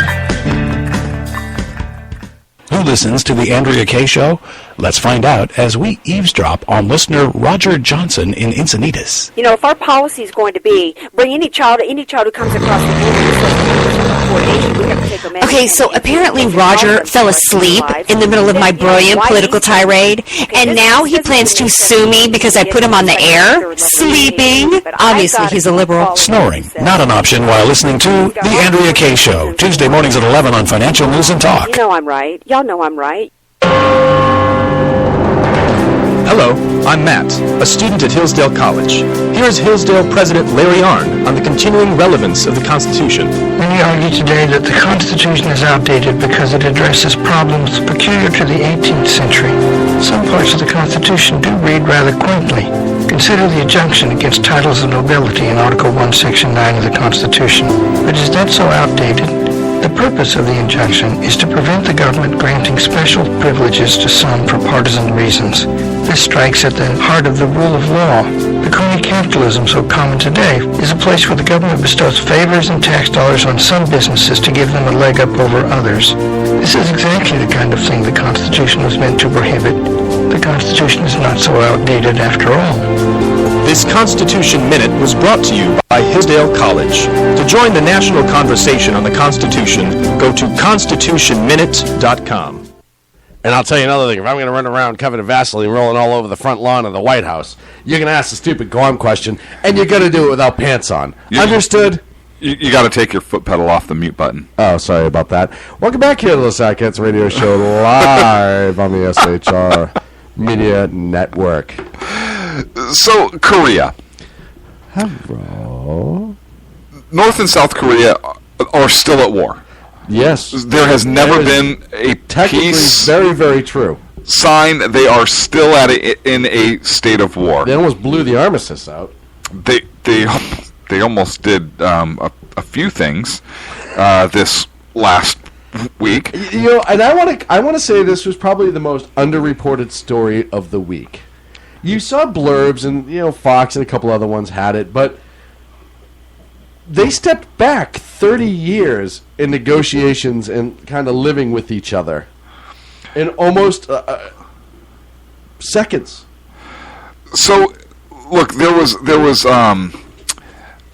Who listens to the Andrea Kaye Show? Let's find out as we eavesdrop on listener Roger Johnson in Encinitas. You know, if our policy is going to be bring any child who comes across the border and says coordination, we have to take them in. Okay, so apparently Roger fell asleep in the middle of my brilliant political tirade, and now he plans to sue me because I put him on the air, sleeping. Obviously, he's a liberal. Snoring, not an option while listening to the Andrea Kaye Show, Tuesday mornings at 11 on Financial News and Talk. You know I'm right. Y'all know I'm right. Hello, I'm Matt, a student at Hillsdale College. Here's Hillsdale President Larry Arnn on the continuing relevance of the Constitution. Many argue today that the Constitution is outdated because it addresses problems peculiar to the 18th century. Some parts of the Constitution do read rather quaintly. Consider the injunction against titles of nobility in Article 1, Section 9 of the Constitution. But is that so outdated? The purpose of the injunction is to prevent the government granting special privileges to some for partisan reasons. This strikes at the heart of the rule of law. The crony capitalism so common today is a place where the government bestows favors and tax dollars on some businesses to give them a leg up over others. This is exactly the kind of thing the Constitution was meant to prohibit. The Constitution is not so outdated after all. This Constitution Minute was brought to you by Hillsdale College. To join the national conversation on the Constitution, go to constitutionminute.com. And I'll tell you another thing. If I'm going to run around covered in Vaseline rolling all over the front lawn of the White House, you're going to ask the stupid Gorm question, and you're going to do it without pants on. Understood? You got to take your foot pedal off the mute button. Oh, sorry about that. Welcome back here to the Sackheads Radio Show live on the SHR Media Network. So, Korea. Hello. North and South Korea are still at war. Yes. There has never been a peace. Very, very true. Sign. They are still in a state of war. They almost blew the armistice out. They almost did a few things this last week. You know, and I want to say this was probably the most underreported story of the week. You saw blurbs, and Fox and a couple other ones had it, but they stepped back 30 years in negotiations and kind of living with each other in almost seconds. So, look, there was an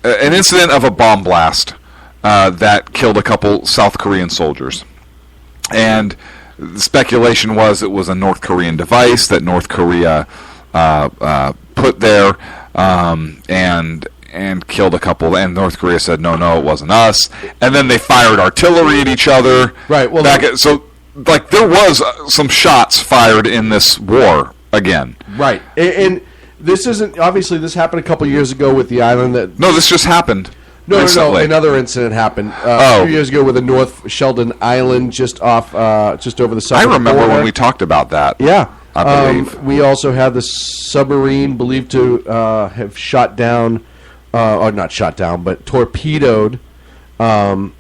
incident of a bomb blast that killed a couple South Korean soldiers, and the speculation was it was a North Korean device that North Korea put there and killed a couple, and North Korea said no, it wasn't us, and then they fired artillery at each other. Right. Well, so there was some shots fired in this war again. Right. And this isn't obviously this happened a couple years ago with the island that. No, this just happened. No. Another incident happened a few years ago with the North Sheldon Island just over the southern I remember border. when we talked about that. Yeah. I believe. We also had the submarine believed to have shot down, or not shot down, but torpedoed a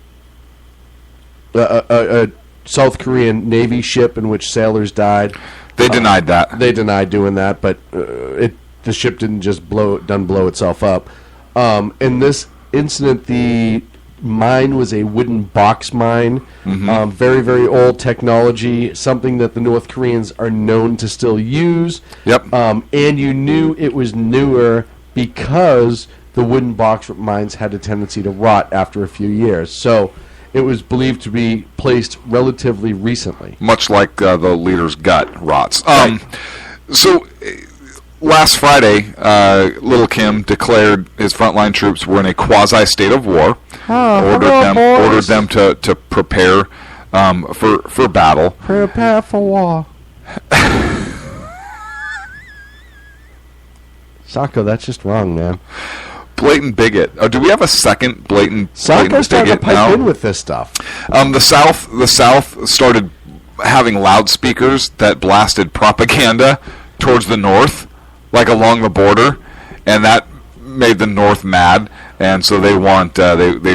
South Korean Navy ship in which sailors died. They denied that. They denied doing that, but the ship didn't just blow itself up. In this incident, the mine was a wooden box mine, very, very old technology, something that the North Koreans are known to still use. Yep. And you knew it was newer because the wooden box mines had a tendency to rot after a few years. So it was believed to be placed relatively recently. Much like the leader's gut rots. So last Friday, Little Kim declared his frontline troops were in a quasi-state of war, ordered them to prepare for battle. Prepare for war. Sacco, that's just wrong, man. Blatant bigot. Do we have a second blatant Sacco's starting to bigot now? pipe in with this stuff. The South started having loudspeakers that blasted propaganda towards the North, like along the border, and that made the North mad, and so they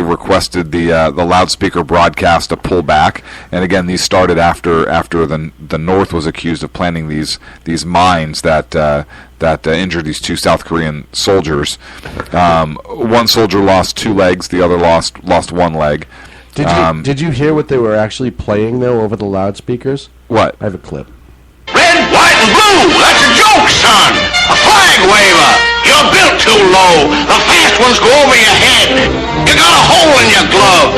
requested the loudspeaker broadcast to pull back. And again, these started after the North was accused of planting these mines that injured these 2 South Korean soldiers. One soldier lost 2 legs, the other lost 1 leg. Did you hear what they were actually playing though over the loudspeakers? What? I have a clip. Red, white, and blue! That's a joke, son! A flag waver! You're built too low! The fast ones go over your head! You got a hole in your glove!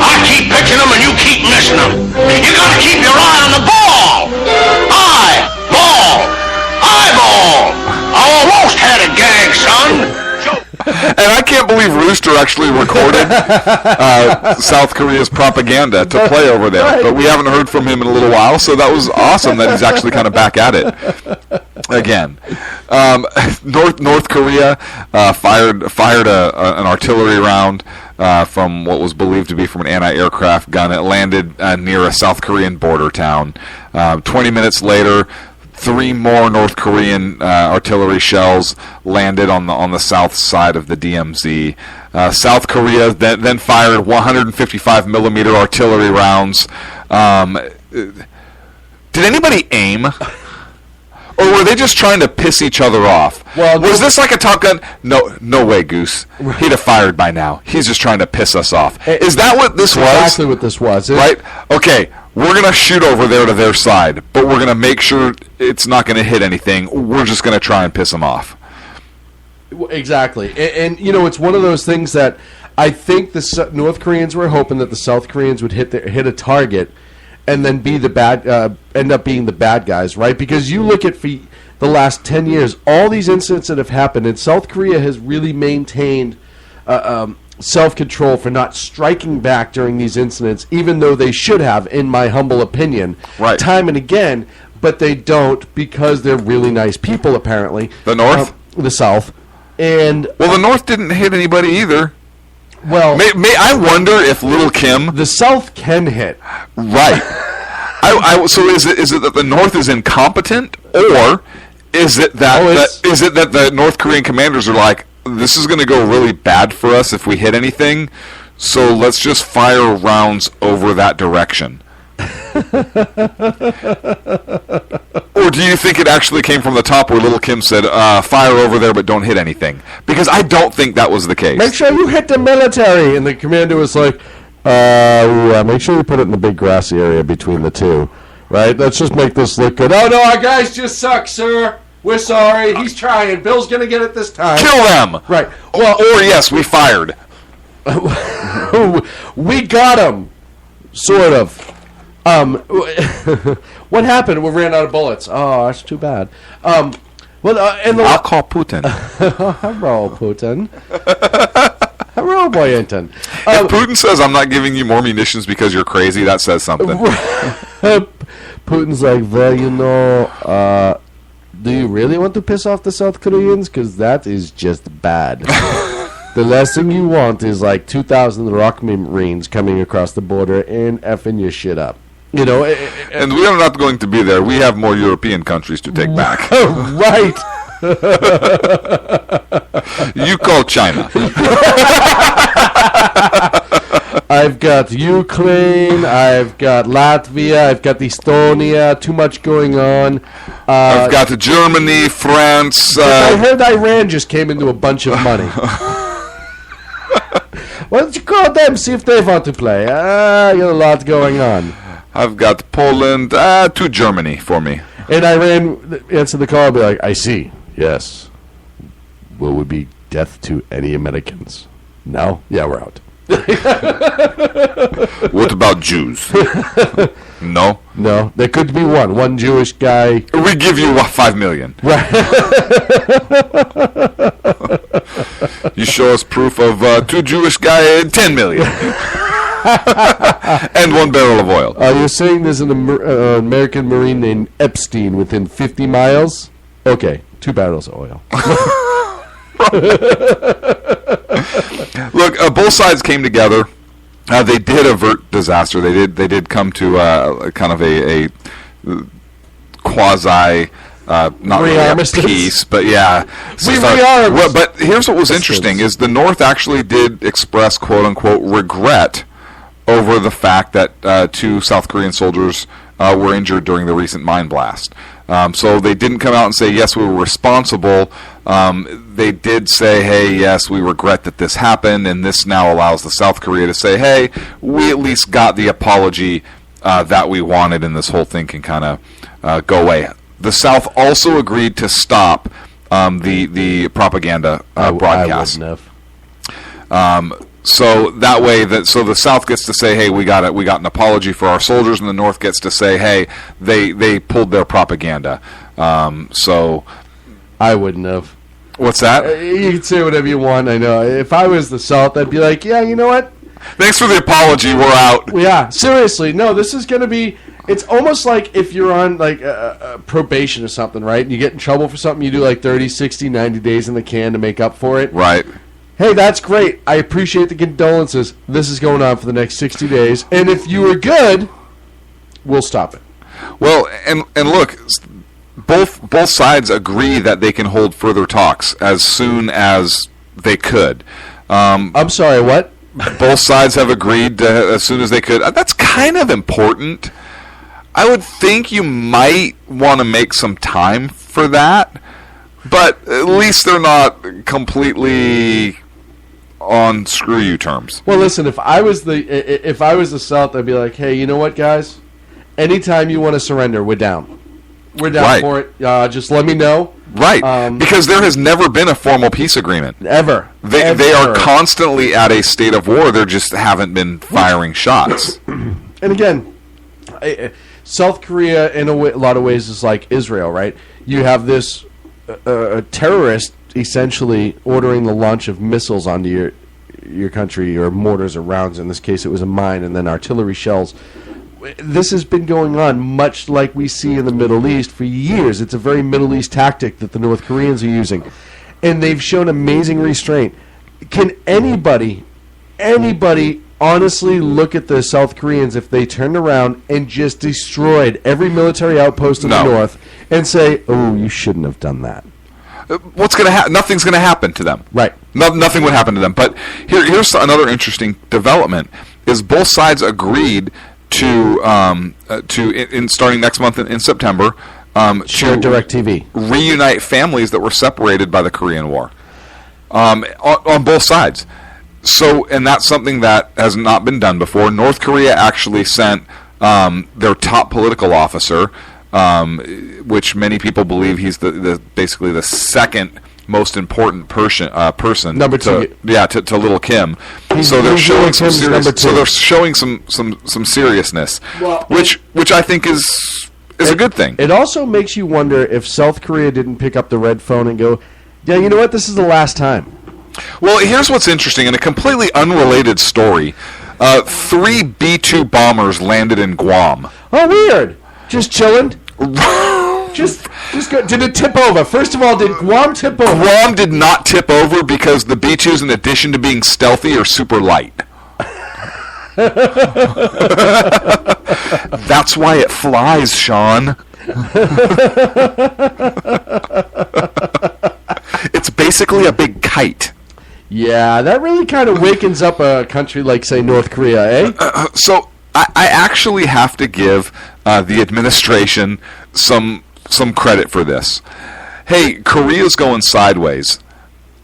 I keep pitching them and you keep missing them! You gotta keep your eye on the ball! Eyeball! I almost had a gag, son! And I can't believe Rooster actually recorded South Korea's propaganda to play over there. Right. But we haven't heard from him in a little while, so that was awesome that he's actually kind of back at it again. North Korea fired an artillery round from what was believed to be from an anti-aircraft gun. It landed near a South Korean border town. 20 minutes later, 3 more North Korean artillery shells landed on the south side of the DMZ. South Korea then fired 155 millimeter artillery rounds. Did anybody aim? Or were they just trying to piss each other off? Well, was this like a Top Gun? No way, Goose. He'd have fired by now. He's just trying to piss us off. Is that what this was? Exactly what this was. Right? Okay. We're going to shoot over there to their side, but we're going to make sure it's not going to hit anything. We're just going to try and piss them off. Exactly. And it's one of those things that I think the North Koreans were hoping that the South Koreans would hit a target and then be end up being the bad guys, right? Because you look at the last 10 years, all these incidents that have happened, and South Korea has really maintained self-control for not striking back during these incidents, even though they should have, in my humble opinion, time and again, but they don't because they're really nice people, apparently. The North? The South. And the North didn't hit anybody either. Well, may I wonder if Little Kim... The South can hit. Right. So is it that the North is incompetent, or is it that the North Korean commanders are like, this is going to go really bad for us if we hit anything, so let's just fire rounds over that direction? Or do you think it actually came from the top where Little Kim said, fire over there but don't hit anything? Because I don't think that was the case. Make sure you hit the military. And the commander was like, make sure you put it in the big grassy area between the two. Right? Let's just make this look good. Oh, no, our guys just suck, sir. We're sorry. He's trying. Bill's going to get it this time. Kill them. Right. Well, or yes, we fired. We got him. Sort of. What happened? We ran out of bullets. Oh, that's too bad. I'll call Putin. Hello, Putin. Hello, Boyington. If Putin says, I'm not giving you more munitions because you're crazy, that says something. Putin's like, well, do you really want to piss off the South Koreans? Because that is just bad. The last thing you want is like 2,000 Rock Marines coming across the border and effing your shit up. And we are not going to be there. We have more European countries to take back. Right. You call China. I've got Ukraine, I've got Latvia, I've got Estonia, too much going on. I've got Germany, France. I heard Iran just came into a bunch of money. Why don't you call them, see if they want to play? You got a lot going on. I've got Poland, to Germany for me. And Iran answered the call and be like, I see, yes. Will it be death to any Americans? No? Yeah, we're out. What about Jews? No? No. There could be one Jewish guy. We give you $5 million. Right. You show us proof of 2 Jewish guys, $10 million. And 1 barrel of oil. You're saying there's an American Marine named Epstein within 50 miles? Okay, 2 barrels of oil. Look, both sides came together. They did avert disaster. They did come to kind of a quasi not really a peace, but yeah. But here's what was interesting: is the North actually did express "quote unquote" regret over the fact that 2 South Korean soldiers were injured during the recent mine blast. So they didn't come out and say, yes, we were responsible. They did say, hey, yes, we regret that this happened, and this now allows the South Korea to say, hey, we at least got the apology that we wanted, and this whole thing can kind of go away. The South also agreed to stop the propaganda broadcast. I wouldn't have. So that way, so the South gets to say, "Hey, we got an apology for our soldiers," and the North gets to say, "Hey, they pulled their propaganda." So I wouldn't have. What's that? You can say whatever you want. I know. If I was the South, I'd be like, "Yeah, you know what? Thanks for the apology. We're out." Yeah, seriously. No, this is going to be. It's almost like if you're on like probation or something, right? And you get in trouble for something, you do like 30, 60, 90 days in the can to make up for it. Right. Hey, that's great. I appreciate the condolences. This is going on for the next 60 days. And if you were good, we'll stop it. Well, and look, both sides agree that they can hold further talks as soon as they could. I'm sorry, what? Both sides have agreed as soon as they could. That's kind of important. I would think you might want to make some time for that. But at least they're not completely on screw you terms. Well, listen, if I was the South, I'd be like, hey, you know what, guys? Anytime you want to surrender, we're down. We're down for it. Just let me know. Right, because there has never been a formal peace agreement. Ever. They are constantly at a state of war. They just haven't been firing shots. And again, South Korea, in a lot of ways, is like Israel, right? You have this terrorist essentially ordering the launch of missiles onto your country, or mortars or rounds. In this case, it was a mine, and then artillery shells. This has been going on much like we see in the Middle East for years. It's a very Middle East tactic that the North Koreans are using. And they've shown amazing restraint. Can anybody honestly look at the South Koreans if they turned around and just destroyed every military outpost in the North and say, oh, you shouldn't have done that? What's going to happen? Nothing's going to happen to them. Right. Nothing would happen to them. But here's another interesting development, is both sides agreed to starting next month in September, share DirecTV, reunite families that were separated by the Korean War, on both sides. So, and that's something that has not been done before. North Korea actually sent their top political officer, which many people believe he's basically the second most important person. Number two. To Little Kim. So they're showing some some seriousness, which I think is a good thing. It also makes you wonder if South Korea didn't pick up the red phone and go, yeah, you know what, this is the last time. Well, here's what's interesting. In a completely unrelated story, 3 B-2 bombers landed in Guam. Oh, weird. Just chilling. Just go. Did it tip over? First of all, did Guam tip over? Guam did not tip over because the B-2s, in addition to being stealthy, are super light. That's why it flies, Sean. It's basically a big kite. Yeah, that really kind of wakens up a country like, say, North Korea, eh? So I actually have to give the administration some credit for this. Hey, Korea's going sideways.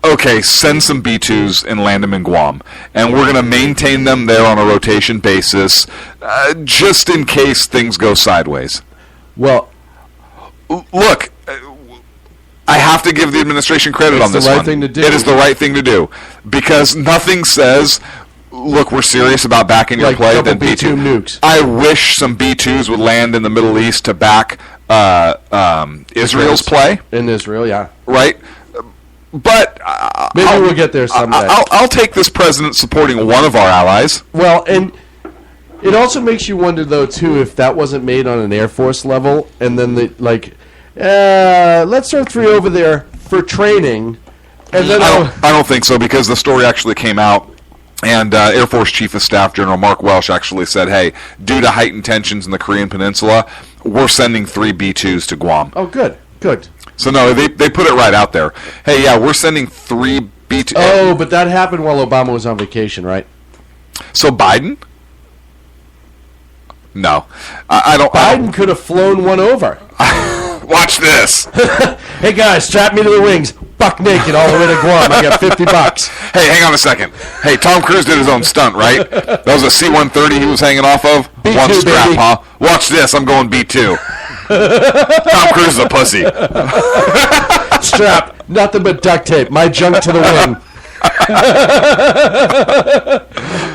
Okay, send some B-2s and land them in Guam. And we're going to maintain them there on a rotation basis, just in case things go sideways. Well, look, I have to give the administration credit on this one. It's the right thing to do. It is the right thing to do. Because nothing says look, we're serious about backing your Like play, double then B-2 nukes. I wish some B-2s would land in the Middle East to back Israel's play. In Israel, yeah. Right? But maybe we'll get there someday. I'll take this president supporting one of our allies. Well, and it also makes you wonder, though, too, if that wasn't made on an Air Force level, and then let's throw 3 over there for training, and then I don't think so, because the story actually came out, and Air Force Chief of Staff General Mark Welsh actually said, "Hey, due to heightened tensions in the Korean Peninsula, we're sending 3 B-2s to Guam." Oh, good. So no, they put it right out there. Hey, yeah, we're sending 3 B-2. Oh, but that happened while Obama was on vacation, right? So Biden? No, I don't. Biden could have flown one over. Watch this. Hey guys, strap me to the wings, buck naked all the way to Guam. I got $50. Hey, hang on a second. Hey, Tom Cruise did his own stunt, right? That was a C-130 he was hanging off of. B2, One strap, baby. huh? Watch this. I'm going B-2. Tom Cruise is a pussy. Strap, nothing but duct tape. My junk to the wing.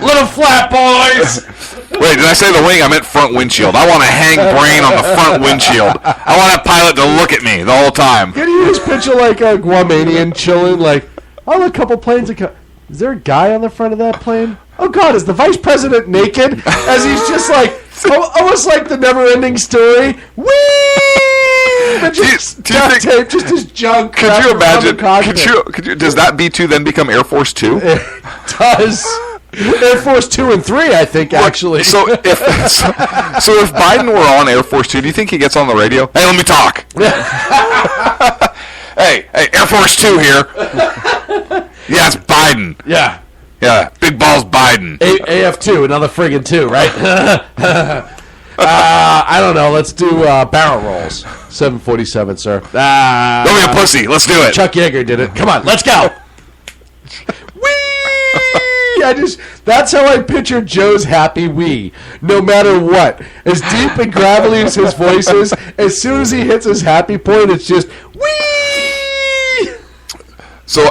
Little flat boys. Wait, did I say the wing? I meant front windshield. I want to hang brain on the front windshield. I want that pilot to look at me the whole time. Can you just picture like a Guamanian chilling, like, oh, a couple planes. Is there a guy on the front of that plane? Oh God, is the vice president naked? As he's just like, almost like the never-ending story. Whee! But just duct tape, just his junk. Could you imagine? Could you? Does that B-2 then become Air Force 2? It does. Air Force 2 and 3, I think, actually. So if Biden were on Air Force 2, do you think he gets on the radio? Hey, let me talk. hey, Air Force 2 here. Yeah, it's Biden. Yeah, big balls Biden. AF2, another friggin' 2, right? I don't know. Let's do barrel rolls. 747, sir. Don't be a pussy. Let's do it. Chuck Yeager did it. Come on, let's go. That's how I picture Joe's happy wee. No matter what. As deep and gravelly as his voice is, as soon as he hits his happy point, it's just wee! So,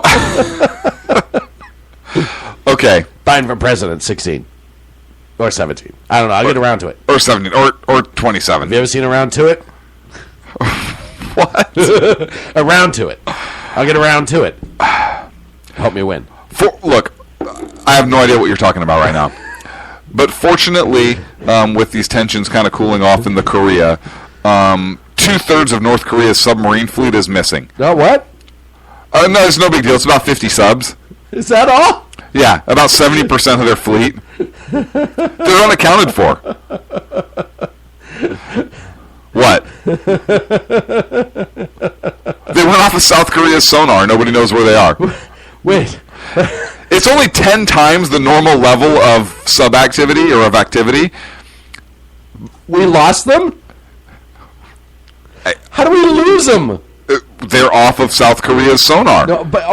okay. Biden for president, 16. Or 17. I don't know. I'll get around to it. Or 17. Or 27. Have you ever seen Around to It? What? Around to it. I'll get around to it. Help me win. Look, I have no idea what you're talking about right now. But fortunately, with these tensions kind of cooling off in the Korea, 2/3 of North Korea's submarine fleet is missing. No, what? No, it's no big deal. It's about 50 subs. Is that all? Yeah, about 70% of their fleet. They're unaccounted for. What? They went off of South Korea's sonar. Nobody knows where they are. Wait. It's only 10 times the normal level of sub-activity or of activity. We lost them? How do we lose them? They're off of South Korea's sonar. No, but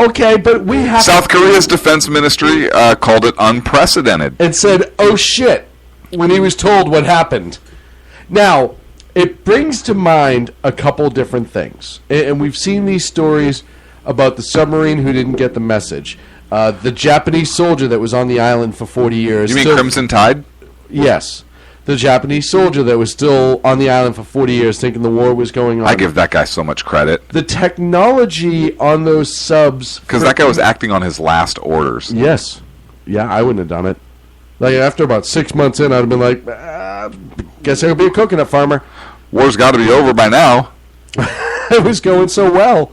we have South Korea's defense ministry called it unprecedented. And said, oh shit, when he was told what happened. Now, it brings to mind a couple different things. And we've seen these stories about the submarine who didn't get the message. The Japanese soldier that was on the island for 40 years. You mean Crimson Tide? Yes. The Japanese soldier that was still on the island for 40 years thinking the war was going on. I give that guy so much credit. The technology on those subs... Because that guy was acting on his last orders. Yes. Yeah, I wouldn't have done it. Like, after about 6 months in, I'd have been like, guess I'll be a coconut farmer. War's got to be over by now. It was going so well.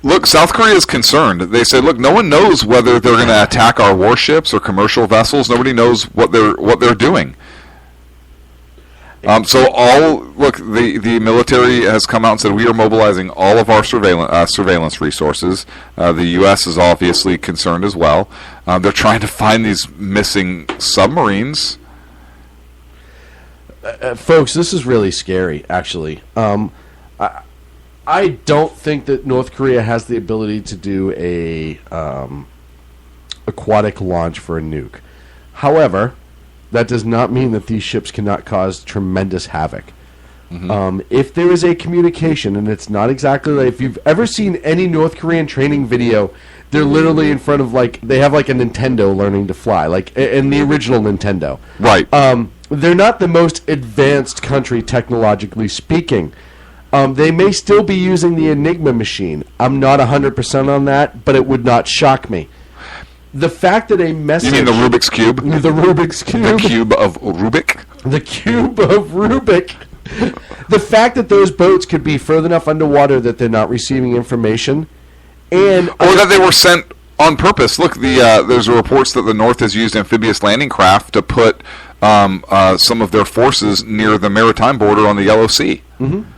Look, South Korea is concerned. They say, look, no one knows whether they're going to attack our warships or commercial vessels. Nobody knows what they're doing. The military has come out and said we are mobilizing all of our surveillance resources. The U.S. is obviously concerned as well. They're trying to find these missing submarines. Folks, this is really scary, actually. I don't think that North Korea has the ability to do a aquatic launch for a nuke. However, that does not mean that these ships cannot cause tremendous havoc. Mm-hmm. If there is a communication, and it's not exactly like if you've ever seen any North Korean training video, They're literally in front of they have a Nintendo learning to fly, in the original Nintendo. Right. They're not the most advanced country technologically speaking. They may still be using the Enigma machine. I'm not 100% on that, but it would not shock me. The fact that a message... You mean the Rubik's Cube? The Rubik's Cube. The Cube of Rubik? The Cube of Rubik. The fact that those boats could be further enough underwater that they're not receiving information, or that they were sent on purpose. Look, there's reports that the North has used amphibious landing craft to put some of their forces near the maritime border on the Yellow Sea. Mm-hmm.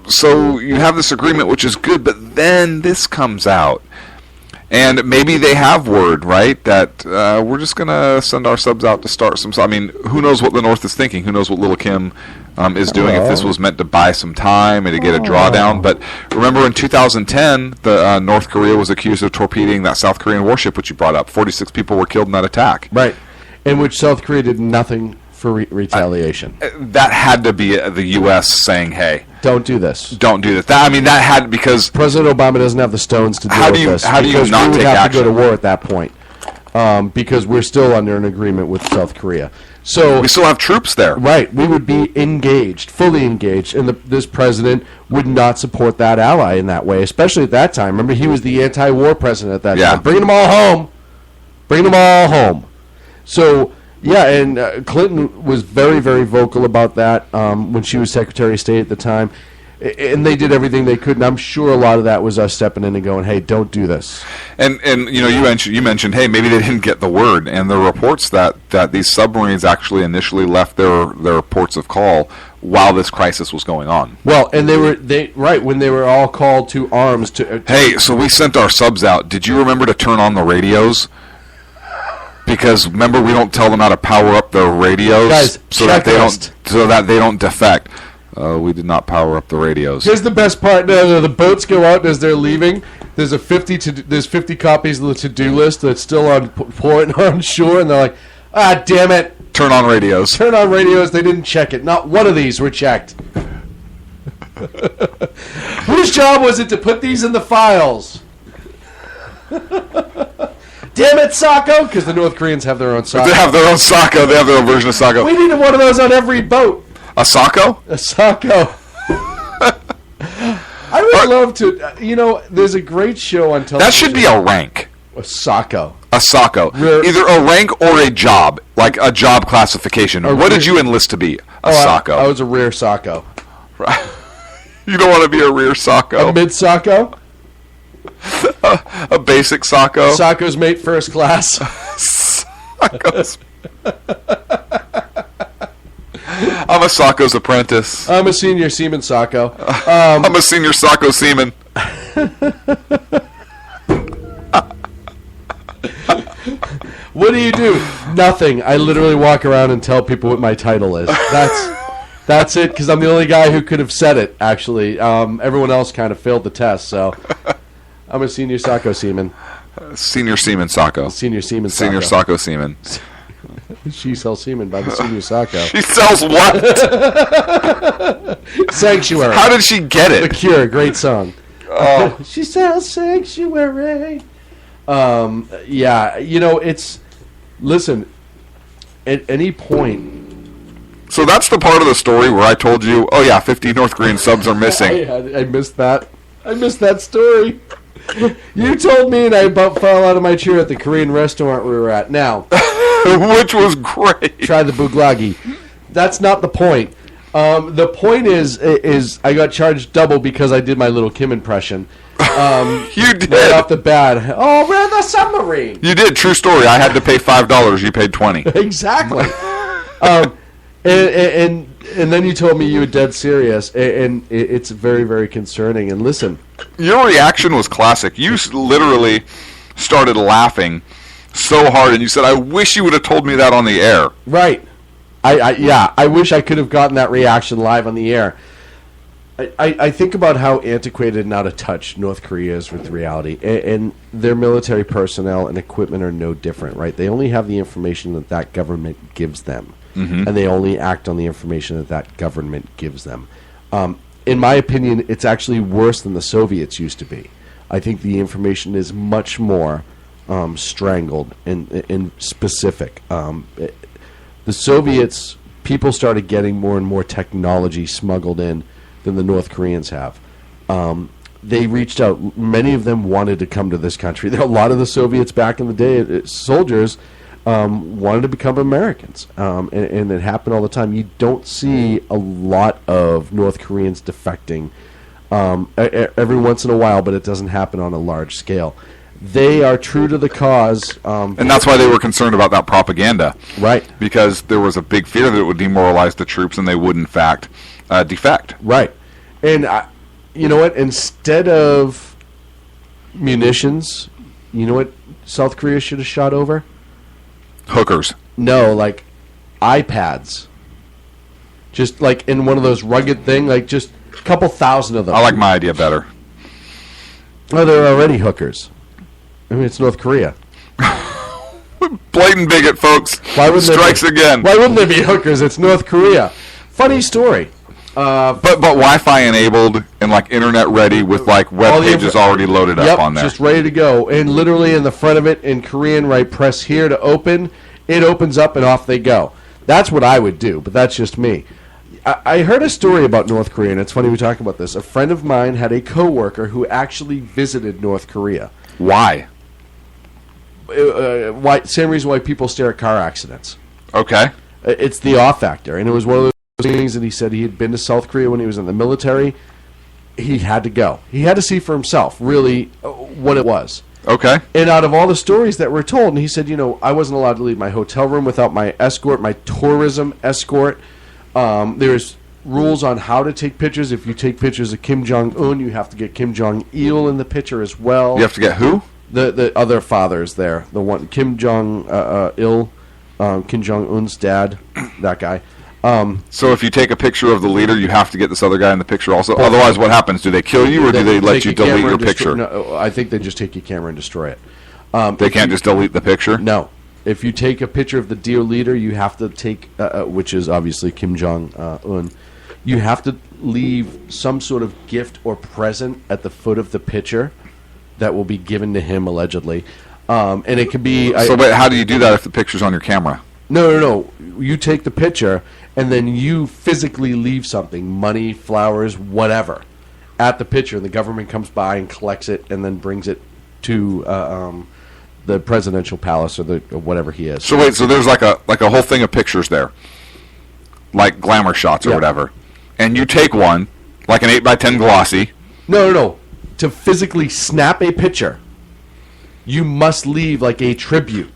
So you have this agreement, which is good, but then this comes out. And maybe they have word, right, that we're just going to send our subs out to start some... I mean, who knows what the North is thinking? Who knows what Little Kim is doing, if this was meant to buy some time and to get a drawdown. But remember in 2010, the North Korea was accused of torpedoing that South Korean warship, which you brought up. 46 people were killed in that attack. Right. In which South Korea did nothing for retaliation. That had to be the U.S. saying, hey... Don't do this. Don't do this. That had because... President Obama doesn't have the stones to deal with this. How do you not take action? We would have to go to war at that point. Because we're still under an agreement with South Korea. So we still have troops there. Right. We would be engaged, fully engaged, and this president would not support that ally in that way, especially at that time. Remember, he was the anti-war president at that time. Bringing them all home. Bringing them all home. So... Yeah, and Clinton was very, very vocal about that when she was Secretary of State at the time. And they did everything they could, and I'm sure a lot of that was us stepping in and going, hey, don't do this. And you mentioned, hey, maybe they didn't get the word. And there are reports that these submarines actually initially left their ports of call while this crisis was going on. Well, and when they were all called to arms to... Hey, so we sent our subs out. Did you remember to turn on the radios? Because remember, we don't tell them how to power up their radios. Guys, so that they don't defect. We did not power up the radios. Here's the best part. No, the boats go out as they're leaving. There's 50 copies of the to-do list that's still on port on shore, and they're like, damn it. Turn on radios. Turn on radios. They didn't check it. Not one of these were checked. Whose job was it to put these in the files? Damn it, Sacco! Because the North Koreans have their own Sacco. They have their own Sacco. They have their own version of Sacco. We needed one of those on every boat. A Sacco? A Sacco. I would love to... there's a great show on television. That should be a rank. A Sacco. A Sacco. Either a rank or a job. Like a job classification. What did you enlist to be? A Sacco. I was a rear Sacco. You don't want to be a rear Sacco. A mid Sacco? A basic Sacco. Sacco's mate first class. Sacco's. I'm a Sacco's apprentice. I'm a senior seaman Sacco. I'm a senior Sacco seaman. What do you do? Nothing. I literally walk around and tell people what my title is. That's it, because I'm the only guy who could have said it, actually. Everyone else kind of failed the test, so... I'm a senior Sacco seaman. Senior seaman Sacco. Senior seaman Sacco. Senior Sacco seaman. She sells semen by the senior Sacco. She sells what? Sanctuary. How did she get it? The Cure, great song. Oh. She sells Sanctuary. Yeah, it's... Listen, at any point... So that's the part of the story where I told you, 50 North Korean subs are missing. I missed that. I missed that story. You told me, and I about fell out of my chair at the Korean restaurant we were at. Now, which was great. Try the bulgogi. That's not the point. The point is I got charged double because I did my Little Kim impression. You did right off the bat. Oh, we're the submarine. You did. True story. I had to pay $5. You paid $20. Exactly. And then you told me you were dead serious, and it's very, very concerning. And listen, your reaction was classic. You literally started laughing so hard, and you said, "I wish you would have told me that on the air." Right. I wish I could have gotten that reaction live on the air. I think about how antiquated and out of touch North Korea is with reality, and their military personnel and equipment are no different, right? They only have the information that government gives them. Mm-hmm. And they only act on the information that government gives them. In my opinion, it's actually worse than the Soviets used to be. I think the information is much more strangled and specific. The Soviets, people started getting more and more technology smuggled in than the North Koreans have. They reached out. Many of them wanted to come to this country. A lot of the Soviets back in the day, soldiers, wanted to become Americans. And it happened all the time. You don't see a lot of North Koreans defecting every once in a while, but it doesn't happen on a large scale. They are true to the cause. And that's why they were concerned about that propaganda. Right. Because there was a big fear that it would demoralize the troops and they would, in fact, defect. Right. And you know what? Instead of munitions, you know what South Korea should have shot over? Hookers. No, like iPads. Just like in one of those rugged thing, like just a couple thousand of them. I like my idea better. Oh, they're already hookers. I mean, it's North Korea. Blatant bigot, folks. Why wouldn't Strikes again. Why wouldn't they be hookers? It's North Korea. Funny story. But Wi-Fi enabled and like internet ready with like web pages already loaded up on there. Just ready to go. And literally in the front of it in Korean, right, press here to open. It opens up and off they go. That's what I would do, but that's just me. I heard a story about North Korea, and it's funny we talk about this. A friend of mine had a coworker who actually visited North Korea. Why? Same reason why people stare at car accidents. Okay. It's the awe factor, and it was one of those things that he said he had been to South Korea when he was in the military. He had to go. He had to see for himself, really, what it was. Okay. And out of all the stories that were told, and he said, I wasn't allowed to leave my hotel room without my escort, my tourism escort. There's rules on how to take pictures. If you take pictures of Kim Jong-un, you have to get Kim Jong-il in the picture as well. You have to get who? The other fathers there. The one, Kim Jong-il, Kim Jong-un's dad, that guy. So if you take a picture of the leader, you have to get this other guy in the picture also? Otherwise, what happens? Do they kill you, or do they let you delete your picture? No, I think they just take your camera and destroy it. They can't just delete the picture? No. If you take a picture of the dear leader, you have to take, which is obviously Kim Jong-un, you have to leave some sort of gift or present at the foot of the picture that will be given to him, allegedly. And it could be... Wait, how do you do that if the picture's on your camera? No. You take the picture, and then you physically leave something, money, flowers, whatever, at the picture. And the government comes by and collects it and then brings it to the presidential palace or whatever he is. So wait, so there's like a whole thing of pictures there, like glamour shots or whatever, and you take one, like an 8x10 glossy. No. To physically snap a picture, you must leave like a tribute.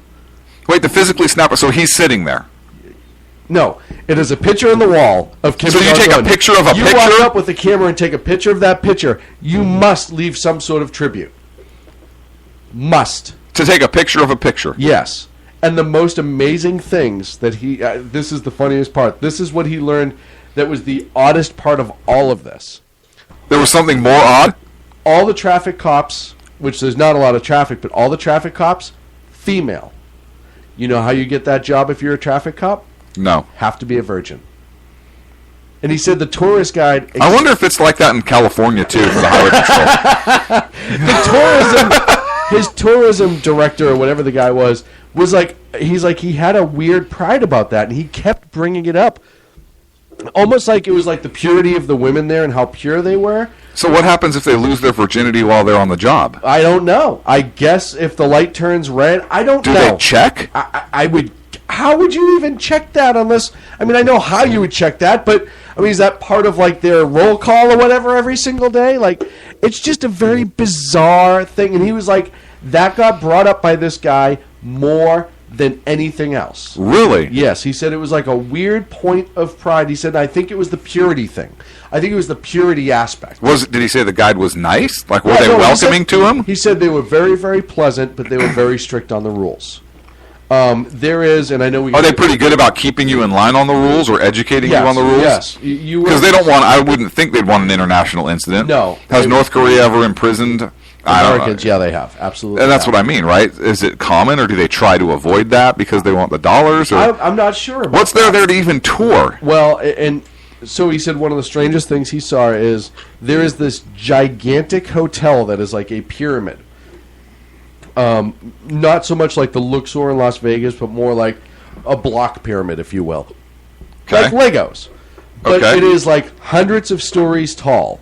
Wait, to physically snap it, so he's sitting there. No, it is a picture on the wall of Kim Jong-un. So you take a picture of a picture? You walk up with the camera and take a picture of that picture. You must leave some sort of tribute. Must. To take a picture of a picture? Yes. And the most amazing things that he... this is the funniest part. This is what he learned that was the oddest part of all of this. There was something more odd? All the traffic cops, which there's not a lot of traffic, but all the traffic cops, female. You know how you get that job if you're a traffic cop? No. Have to be a virgin. And he said the tourist guide... I wonder if it's like that in California, too, for the highway patrol. His tourism director, or whatever the guy was like... he had a weird pride about that, and he kept bringing it up. Almost like it was like the purity of the women there and how pure they were. So what happens if they lose their virginity while they're on the job? I don't know. I guess if the light turns red, I don't know. Do they check? I would... How would you even check that unless... I mean, I know how you would check that, but... I mean, is that part of, like, their roll call or whatever every single day? Like, it's just a very bizarre thing. And he was like, that got brought up by this guy more than anything else. Really? Yes. He said it was like a weird point of pride. He said, I think it was the purity thing. I think it was the purity aspect. Did he say the guide was nice? Like, were they welcoming to him? He said they were very, very pleasant, but they were very strict on the rules. There is, and I know we... Are they pretty good about keeping you in line on the rules or educating you on the rules? Yes. Because they don't want... I wouldn't think they'd want an international incident. No. Has North Korea ever imprisoned... Americans? Yeah, they have. Absolutely. And that's what I mean, right? Is it common, or do they try to avoid that because they want the dollars? Or I'm not sure. What's there to even tour? Well, and So he said one of the strangest things he saw is there is this gigantic hotel that is like a pyramid. Not so much like the Luxor in Las Vegas, but more like a block pyramid, if you will. Okay. Like Legos. But it is like hundreds of stories tall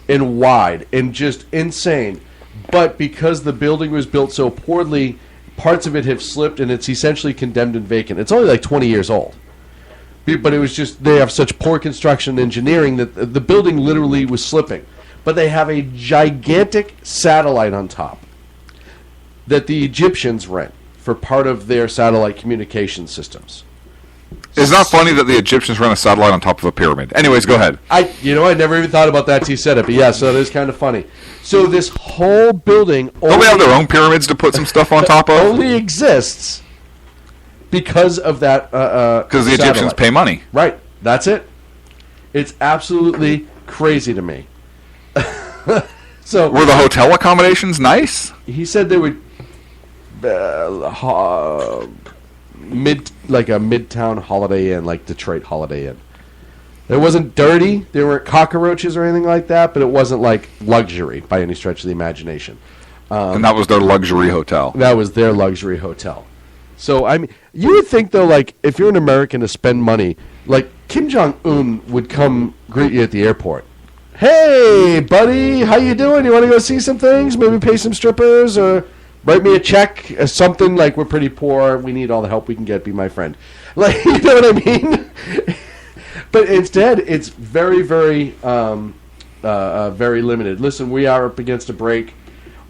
and wide and just insane. But because the building was built so poorly, parts of it have slipped and it's essentially condemned and vacant. It's only like 20 years old. But it was just, they have such poor construction and engineering that the building literally was slipping. But they have a gigantic satellite on top that the Egyptians rent for part of their satellite communication systems. It's not funny that the Egyptians run a satellite on top of a pyramid. Anyways, go ahead. I never even thought about that till you said it, but yeah, so it is kind of funny. So this whole building don't they have their own pyramids to put some stuff on top of? Only exists because of that. Because the Egyptians pay money, right? That's it. It's absolutely crazy to me. So were the hotel accommodations nice? He said they were like a Midtown Holiday Inn, like Detroit Holiday Inn. It wasn't dirty. There weren't cockroaches or anything like that, but it wasn't like luxury by any stretch of the imagination. And that was their luxury hotel. That was their luxury hotel. So, I mean, you would think, though, like, if you're an American to spend money, like, Kim Jong-un would come greet you at the airport. Hey, buddy, how you doing? You want to go see some things? Maybe pay some strippers or write me a check, something like we're pretty poor. We need all the help we can get. Be my friend. Like, you know what I mean? But instead, it's very, very, very limited. Listen, we are up against a break.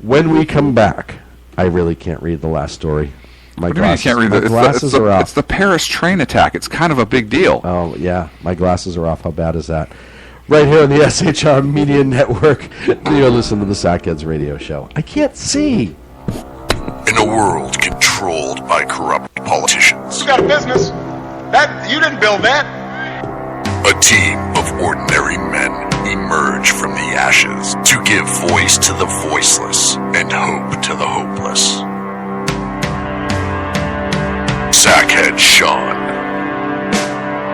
When we come back, I really can't read the last story. My glasses, you can't read glasses are off. It's the Paris train attack. It's kind of a big deal. Oh, yeah. My glasses are off. How bad is that? Right here on the SHR Media Network, you're listening to the Sackheads Radio Show. I can't see. In a world controlled by corrupt politicians, You got a business. That you didn't build that. a team of ordinary men emerge from the ashes to give voice to the voiceless and hope to the hopeless. Sackhead Sean.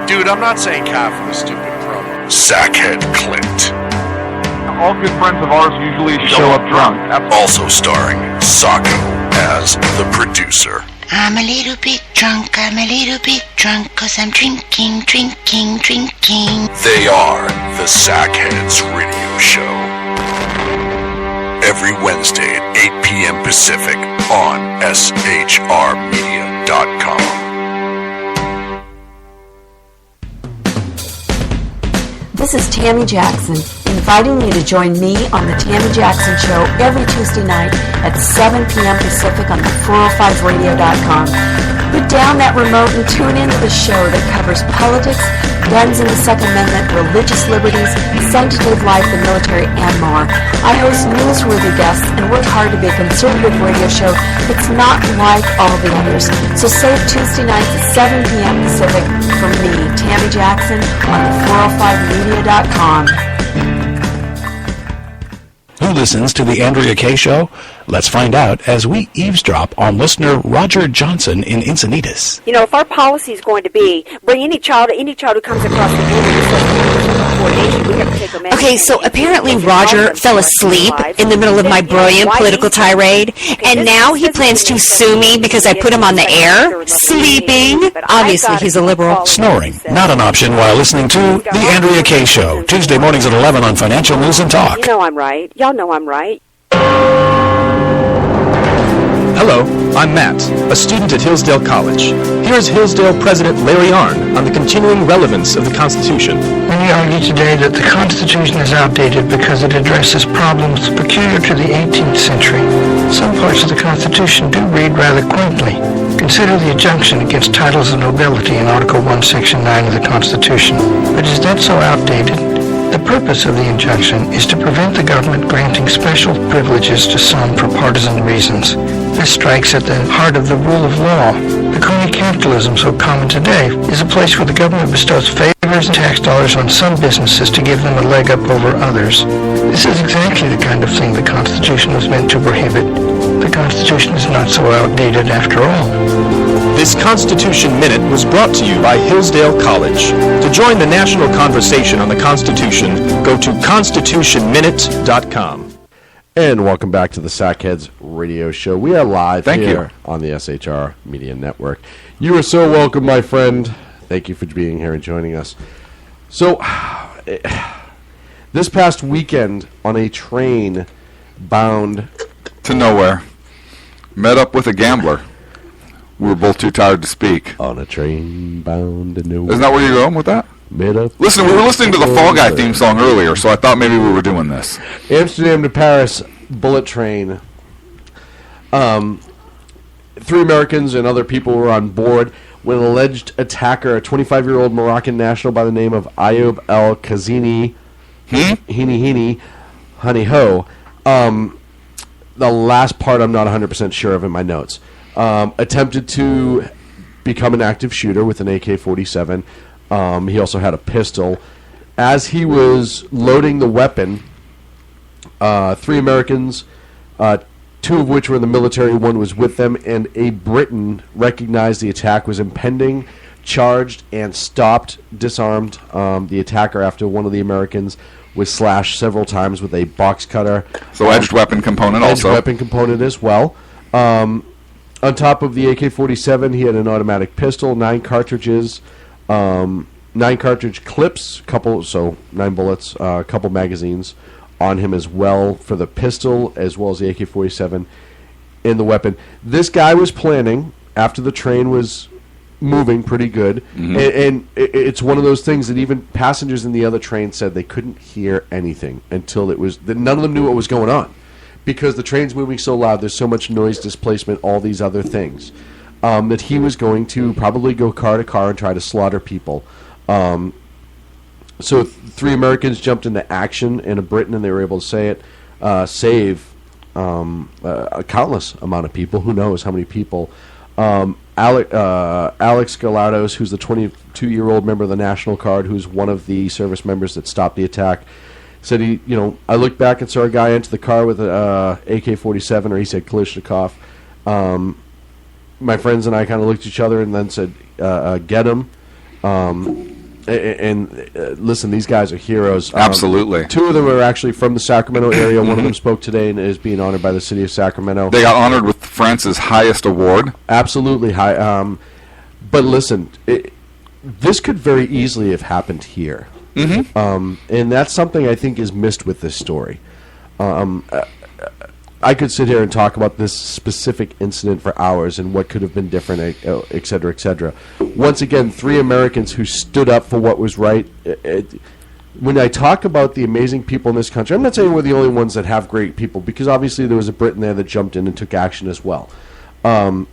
Dude, I'm not saying half of the stupid promo. Sackhead Clint. All good friends of ours usually show up drunk. Also starring Sacco as the producer. I'm a little bit drunk, I'm a little bit drunk, 'cause I'm drinking. They are the Sackheads Radio Show. Every Wednesday at 8 p.m. Pacific on shrmedia.com. This is Tammy Jackson, inviting you to join me on the Tammy Jackson Show every Tuesday night at 7 p.m. Pacific on the 405radio.com. Put down that remote and tune into the show that covers politics, guns and the Second Amendment, religious liberties, sanctity of life, the military, and more. I host newsworthy guests and work hard to be a conservative radio show that's not like all the others. So save Tuesday nights at 7 p.m. Pacific from me, Tammy Jackson, on the 405media.com. Who listens to the Andrea Kaye Show? Let's find out as we eavesdrop on listener Roger Johnson in Encinitas. You know, if our policy is going to be bring any child who comes across the border and says coordination, we have to take them in. Okay, so apparently Roger fell asleep in the middle of my brilliant political tirade, and now he plans to sue me because I put him on the air, sleeping. Obviously, he's a liberal. Snoring, not an option while listening to the Andrea Kaye Show, Tuesday mornings at 11 on Financial News and Talk. You know I'm right. Y'all know I'm right. Hello, I'm Matt, a student at Hillsdale College. Here is Hillsdale President Larry Arnn on the continuing relevance of the Constitution. Many argue today that the Constitution is outdated because it addresses problems peculiar to the 18th century. Some parts of the Constitution do read rather quaintly. Consider the injunction against titles of nobility in Article 1, Section 9 of the Constitution. But is that so outdated? The purpose of the injunction is to prevent the government granting special privileges to some for partisan reasons. This strikes at the heart of the rule of law. The crony capitalism so common today is a place where the government bestows favors and tax dollars on some businesses to give them a leg up over others. This is exactly the kind of thing the Constitution was meant to prohibit. The Constitution is not so outdated after all. This Constitution Minute was brought to you by Hillsdale College. To join the national conversation on the Constitution, go to constitutionminute.com. And welcome back to the Sackheads Radio Show. We are live here on the SHR Media Network. You are so welcome, my friend. Thank you for being here and joining us. So, this past weekend on a train bound to nowhere, met up with a gambler. We were both too tired to speak. On a train bound to nowhere. Isn't that where you're going with that? Met up. Listen, we were listening to the Fall Guy theme song earlier, so I thought maybe we were doing this. Amsterdam to Paris bullet train. 3 Americans and other people were on board when an alleged attacker, a 25-year-old Moroccan national by the name of Ayoub El Khazini, Hini Honey Ho. The last part I'm not 100% sure of in my notes. Attempted to become an active shooter with an AK-47. He also had a pistol. As he was loading the weapon, 3 Americans, 2 of which were in the military, 1 was with them, and a Briton recognized the attack was impending, charged, and disarmed the attacker after one of the Americans was slashed several times with a box cutter. So edged weapon component also. Edged weapon component as well. On top of the AK-47, he had an automatic pistol, 9 cartridges, 9 cartridge clips, 9 bullets, a couple magazines on him as well for the pistol, as well as the AK-47 in the weapon. This guy was planning, after the train was moving pretty good, and it's one of those things that even passengers in the other train said they couldn't hear anything until none of them knew what was going on. Because the train's moving so loud, there's so much noise displacement, all these other things, that he was going to probably go car to car and try to slaughter people. So 3 Americans jumped into action in a Britain, and they were able to save a countless amount of people. Who knows how many people? Alex Gallardos, who's the 22-year-old member of the National Guard, who's one of the service members that stopped the attack, said I looked back and saw a guy enter the car with an AK-47, or he said Kalashnikov. My friends and I kind of looked at each other and then said, get him. Listen, these guys are heroes. Absolutely. 2 of them are actually from the Sacramento area. One of them spoke today and is being honored by the city of Sacramento. They got honored with France's highest award. Absolutely high. But listen, this could very easily have happened here. And that's something I think is missed with this story. I could sit here and talk about this specific incident for hours and what could have been different, et cetera, et cetera. Once again, 3 Americans who stood up for what was right. When I talk about the amazing people in this country, I'm not saying we're the only ones that have great people, because obviously there was a Briton there that jumped in and took action as well. And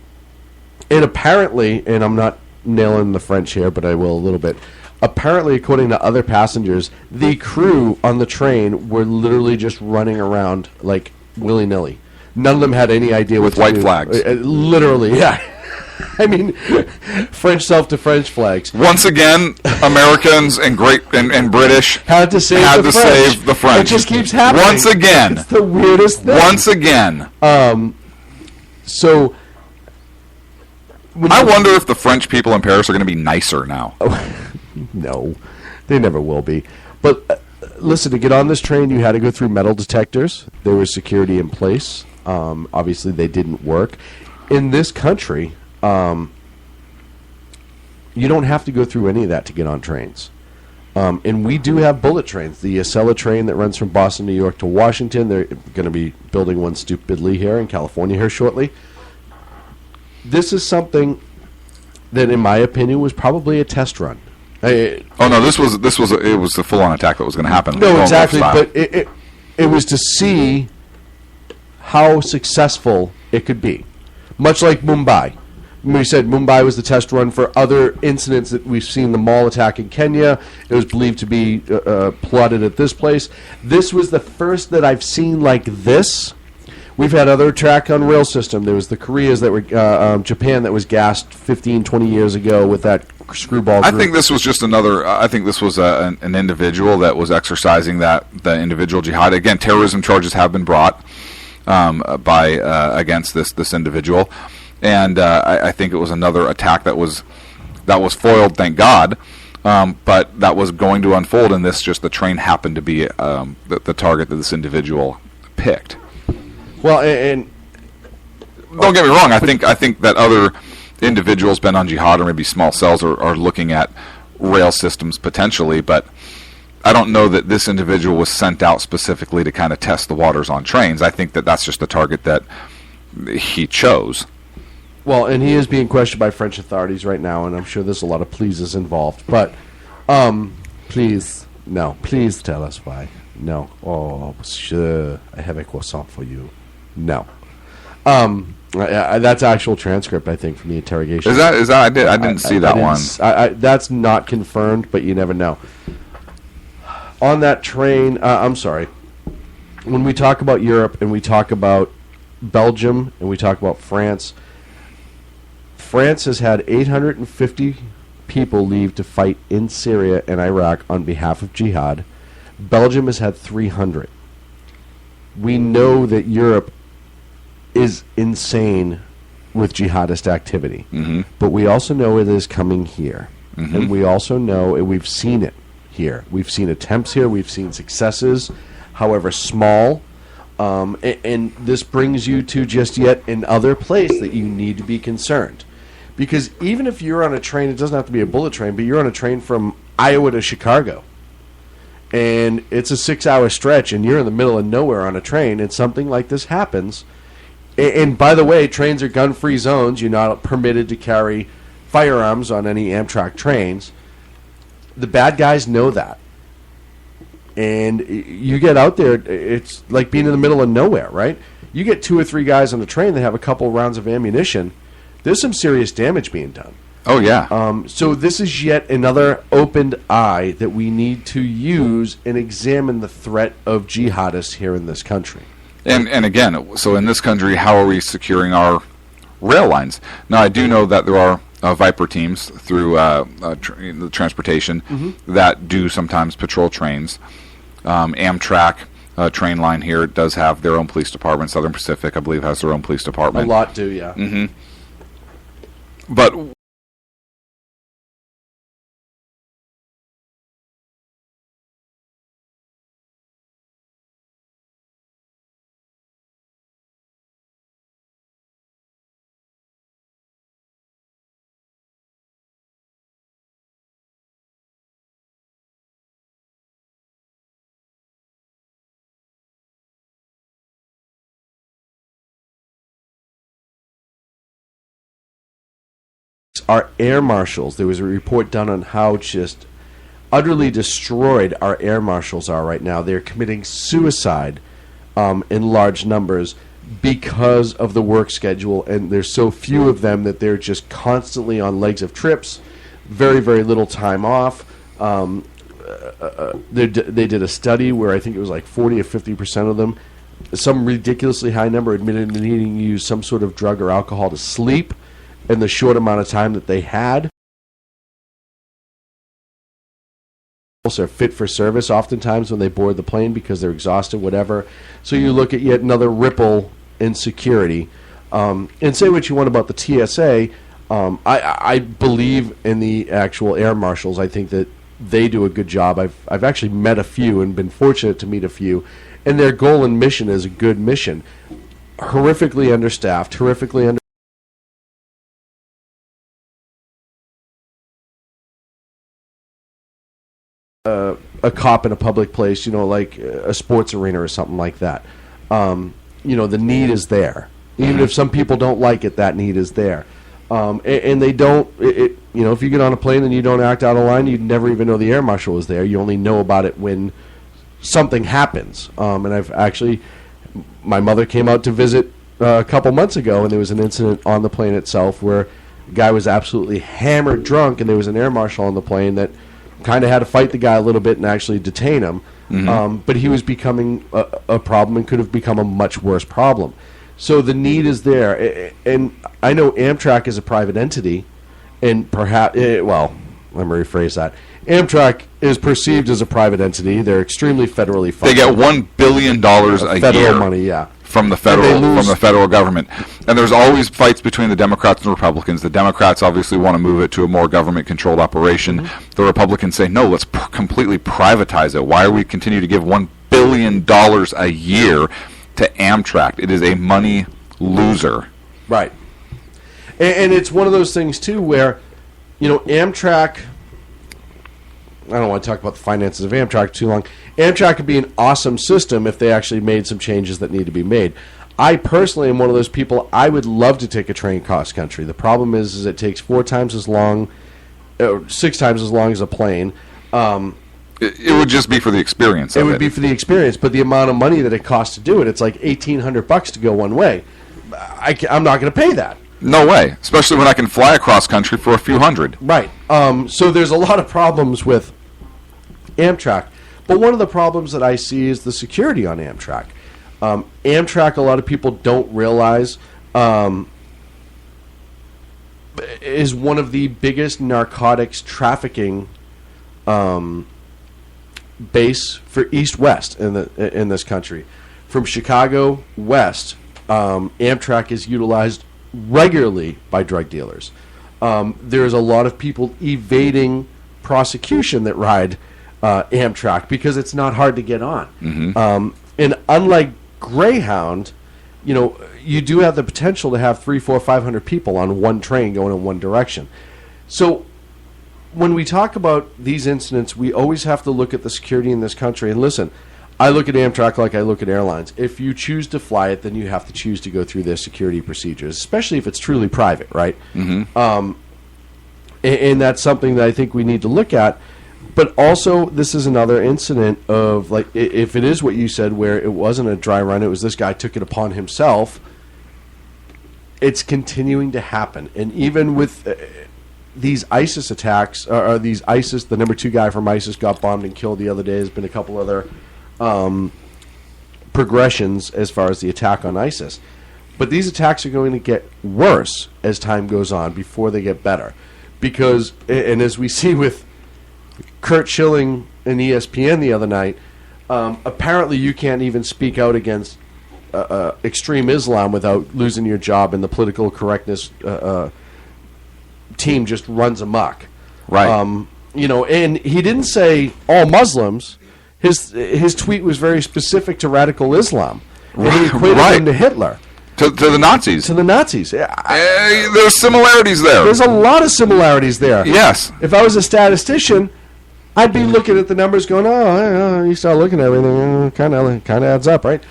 apparently, and I'm not nailing the French here, but I will a little bit. Apparently, according to other passengers, the crew on the train were literally just running around like willy-nilly. None of them had any idea what to do. With white flags. Literally, yeah. I mean, French self-to-French flags. Once again, Americans and British had to save the French. It just keeps happening. Once again. It's the weirdest thing. Once again. So... I wonder if the French people in Paris are going to be nicer now. No, they never will be. But listen, to get on this train, you had to go through metal detectors. There was security in place. Obviously, they didn't work. In this country, you don't have to go through any of that to get on trains. And we do have bullet trains. The Acela train that runs from Boston, New York to Washington, they're going to be building one stupidly here in California here shortly. This is something that, in my opinion, was probably a test run. This was a full-on attack that was going to happen. No, exactly, but it was to see how successful it could be. Much like Mumbai. We said Mumbai was the test run for other incidents that we've seen. The mall attack in Kenya, it was believed to be plotted at this place. This was the first that I've seen like this. We've had other track on rail system. There was the Koreas that were Japan that was gassed 15, 20 years ago with that screwball group. I think this was just another. I think this was an individual that was exercising the individual jihad. Again, terrorism charges have been brought against this individual. and I think it was another attack that was foiled, thank God. But that was going to unfold, and the train happened to be the target that this individual picked. Well, and don't get me wrong. I think that other individuals bent on jihad or maybe small cells are looking at rail systems potentially, but I don't know that this individual was sent out specifically to kind of test the waters on trains. I think that that's just the target that he chose. Well, and he is being questioned by French authorities right now, and I'm sure there's a lot of pleases involved. But please tell us why. No. Oh, monsieur, I have a croissant for you. No. That's actual transcript, I think, from the interrogation. Is that? I didn't see that one. That's not confirmed, but you never know. On that train, I'm sorry. When we talk about Europe and we talk about Belgium and we talk about France, France has had 850 people leave to fight in Syria and Iraq on behalf of jihad. Belgium has had 300. We know that Europe is insane with jihadist activity. Mm-hmm. But we also know it is coming here. Mm-hmm. And we also know, and we've seen it here. We've seen attempts here. We've seen successes, however small. And this brings you to just yet another place that you need to be concerned. Because even if you're on a train, it doesn't have to be a bullet train, but you're on a train from Iowa to Chicago, and it's a 6-hour stretch, and you're in the middle of nowhere on a train, and something like this happens. And by the way, trains are gun-free zones. You're not permitted to carry firearms on any Amtrak trains. The bad guys know that. And you get out there, it's like being in the middle of nowhere, right? You get 2 or 3 guys on the train that have a couple rounds of ammunition. There's some serious damage being done. Oh, yeah. So this is yet another opened eye that we need to use and examine the threat of jihadists here in this country. And again, so in this country, how are we securing our rail lines? Now, I do know that there are Viper teams through the transportation that do sometimes patrol trains. Amtrak train line here does have their own police department. Southern Pacific, I believe, has their own police department. A lot do, yeah. Mm-hmm. But our air marshals, there was a report done on how just utterly destroyed our air marshals are right now. They're committing suicide in large numbers because of the work schedule, and there's so few of them that they're just constantly on legs of trips, very, very little time off. They did a study where I think it was like 40 or 50% of them, some ridiculously high number, admitted to needing to use some sort of drug or alcohol to sleep in the short amount of time that they had. Also fit for service oftentimes when they board the plane because they're exhausted, whatever. So you look at yet another ripple in security. And say what you want about the TSA. I believe in the actual air marshals. I think that they do a good job. I've actually met a few and been fortunate to meet a few. And their goal and mission is a good mission. Horrifically understaffed, horrifically under. A cop in a public place, like a sports arena or something like that. The need is there. Even if some people don't like it, that need is there. And they don't, if you get on a plane and you don't act out of line, you'd never even know the air marshal was there. You only know about it when something happens. And I've actually, my mother came out to visit a couple months ago, and there was an incident on the plane itself where the guy was absolutely hammered drunk, and there was an air marshal on the plane that kind of had to fight the guy a little bit and actually detain him. But he was becoming a problem and could have become a much worse problem. So the need is there. And I know Amtrak is a private entity, and perhaps, let me rephrase that. Amtrak is perceived as a private entity. They're extremely federally funded. They get $1 billion a federal year money, yeah, from the federal government. And there's always fights between the Democrats and Republicans. The Democrats obviously want to move it to a more government-controlled operation. Mm-hmm. The Republicans say, no, let's completely privatize it. Why are we continue to give $1 billion a year to Amtrak? It is a money loser. Right. And it's one of those things, too, where, Amtrak, I don't want to talk about the finances of Amtrak too long. Amtrak could be an awesome system if they actually made some changes that need to be made. I personally am one of those people, I would love to take a train cross country. The problem is it takes 4 times as long, 6 times as long as a plane. It would just be for the experience of it. It would be for the experience, but the amount of money that it costs to do it, it's like $1,800 to go one way. I'm not going to pay that. No way, especially when I can fly across country for a few hundred. Right. So there's a lot of problems with Amtrak. But one of the problems that I see is the security on Amtrak. Amtrak, a lot of people don't realize, is one of the biggest narcotics trafficking base for East-West in this country. From Chicago west, Amtrak is utilized regularly by drug dealers. There's a lot of people evading prosecution that ride Amtrak because it's not hard to get on. Mm-hmm. And unlike Greyhound, you do have the potential to have 300, 400, 500 people on one train going in one direction. So when we talk about these incidents, we always have to look at the security in this country. And listen, I look at Amtrak like I look at airlines. If you choose to fly it, then you have to choose to go through their security procedures, especially if it's truly private, right? Mm-hmm. And that's something that I think we need to look at. But also, this is another incident of, like, if it is what you said, where it wasn't a dry run, it was this guy took it upon himself, it's continuing to happen. And even with these ISIS attacks, or these ISIS, the number 2 guy from ISIS got bombed and killed the other day. There's been a couple other progressions as far as the attack on ISIS. But these attacks are going to get worse as time goes on before they get better. Because, and as we see with Kurt Schilling in ESPN the other night, apparently you can't even speak out against extreme Islam without losing your job, and the political correctness team just runs amok. Right. And he didn't say all Muslims. His tweet was very specific to radical Islam. And he equated them to Hitler. To the Nazis. To the Nazis. There's similarities there. There's a lot of similarities there. Yes. If I was a statistician, I'd be looking at the numbers going, you start looking at everything, kind of adds up, right?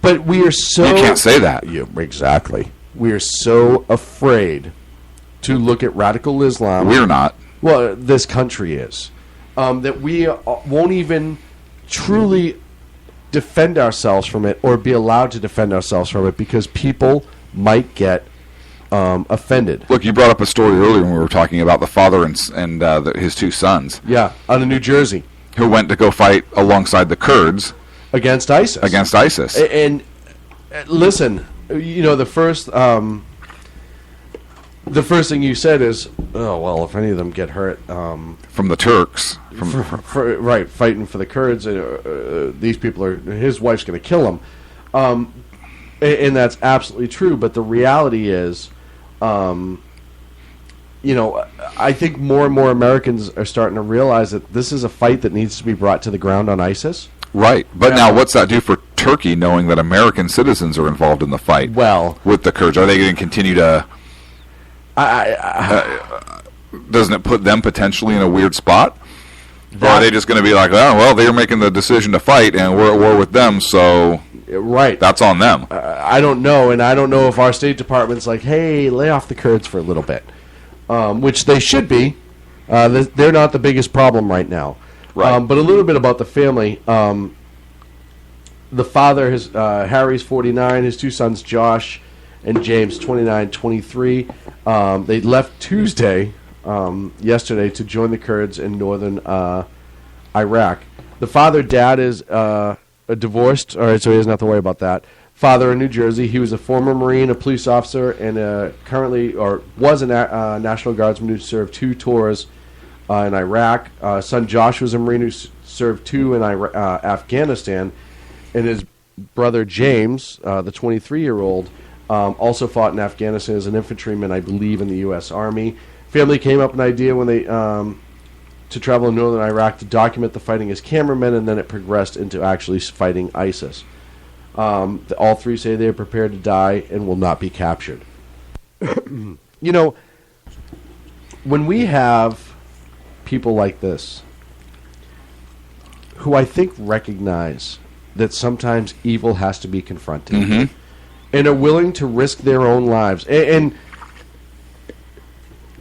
But we are so... You can't say that. Exactly. We are so afraid to look at radical Islam. We're not. Well, this country is. That we won't even truly defend ourselves from it or be allowed to defend ourselves from it because people might get offended. Look, you brought up a story earlier when we were talking about the father and his 2 sons. Yeah, out of New Jersey. Who went to go fight alongside the Kurds. Against ISIS. And listen, the first thing you said is, oh, well, if any of them get hurt... from the Turks. Right, fighting for the Kurds, these people are... His wife's going to kill him. And that's absolutely true, but the reality is, I think more and more Americans are starting to realize that this is a fight that needs to be brought to the ground on ISIS. Right, but now what's that do for Turkey, knowing that American citizens are involved in the fight? Well, with the Kurds, are they going to continue to? Doesn't it put them potentially in a weird spot? Or are they just going to be like, oh, well, they're making the decision to fight, and we're at war with them, so right, that's on them. I don't know, and I don't know if our State Department's like, hey, lay off the Kurds for a little bit, which they should be. They're not the biggest problem right now. Right. But a little bit about the family. The father, Harry's 49, his 2 sons, Josh and James, 29, 23. They left Tuesday, yesterday, to join the Kurds in northern Iraq. The father, dad, is divorced, all right, so he doesn't have to worry about that. Father in New Jersey. He was a former Marine, a police officer, and currently, or was a National Guardsman who served 2 tours in Iraq. Son Josh was a Marine who served 2 in Afghanistan, and his brother James, the 23-year-old, also fought in Afghanistan as an infantryman, I believe, in the U.S. Army. Family came up with an idea when they to travel in northern Iraq to document the fighting as cameramen, and then it progressed into actually fighting ISIS. All 3 say they are prepared to die and will not be captured. You know, when we have people like this, who I think recognize that sometimes evil has to be confronted, and are willing to risk their own lives, and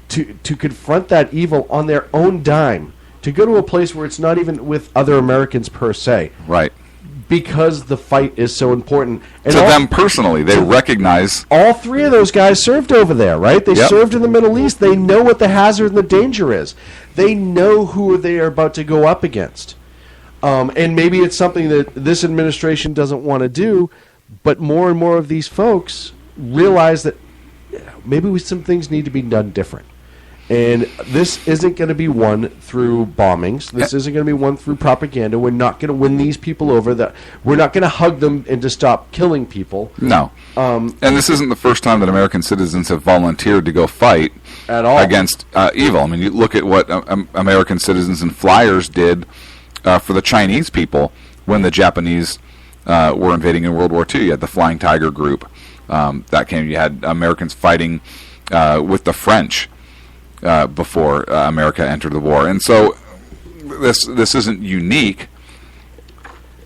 to confront that evil on their own dime, to go to a place where it's not even with other Americans per se. Right. Because the fight is so important. And to them personally, they recognize... All 3 of those guys served over there, right? They served in the Middle East. They know what the hazard and the danger is. They know who they are about to go up against. And maybe it's something that this administration doesn't want to do, but more and more of these folks realize that maybe some things need to be done different. And this isn't going to be won through bombings. This isn't going to be won through propaganda. We're not going to win these people over. We're not going to hug them and to stop killing people. No. And this isn't the first time that American citizens have volunteered to go fight at all against evil. I mean, you look at what American citizens and flyers did for the Chinese people when the Japanese were invading in World War II. You had the Flying Tiger group that came. You had Americans fighting with the French before America entered the war. And so this isn't unique,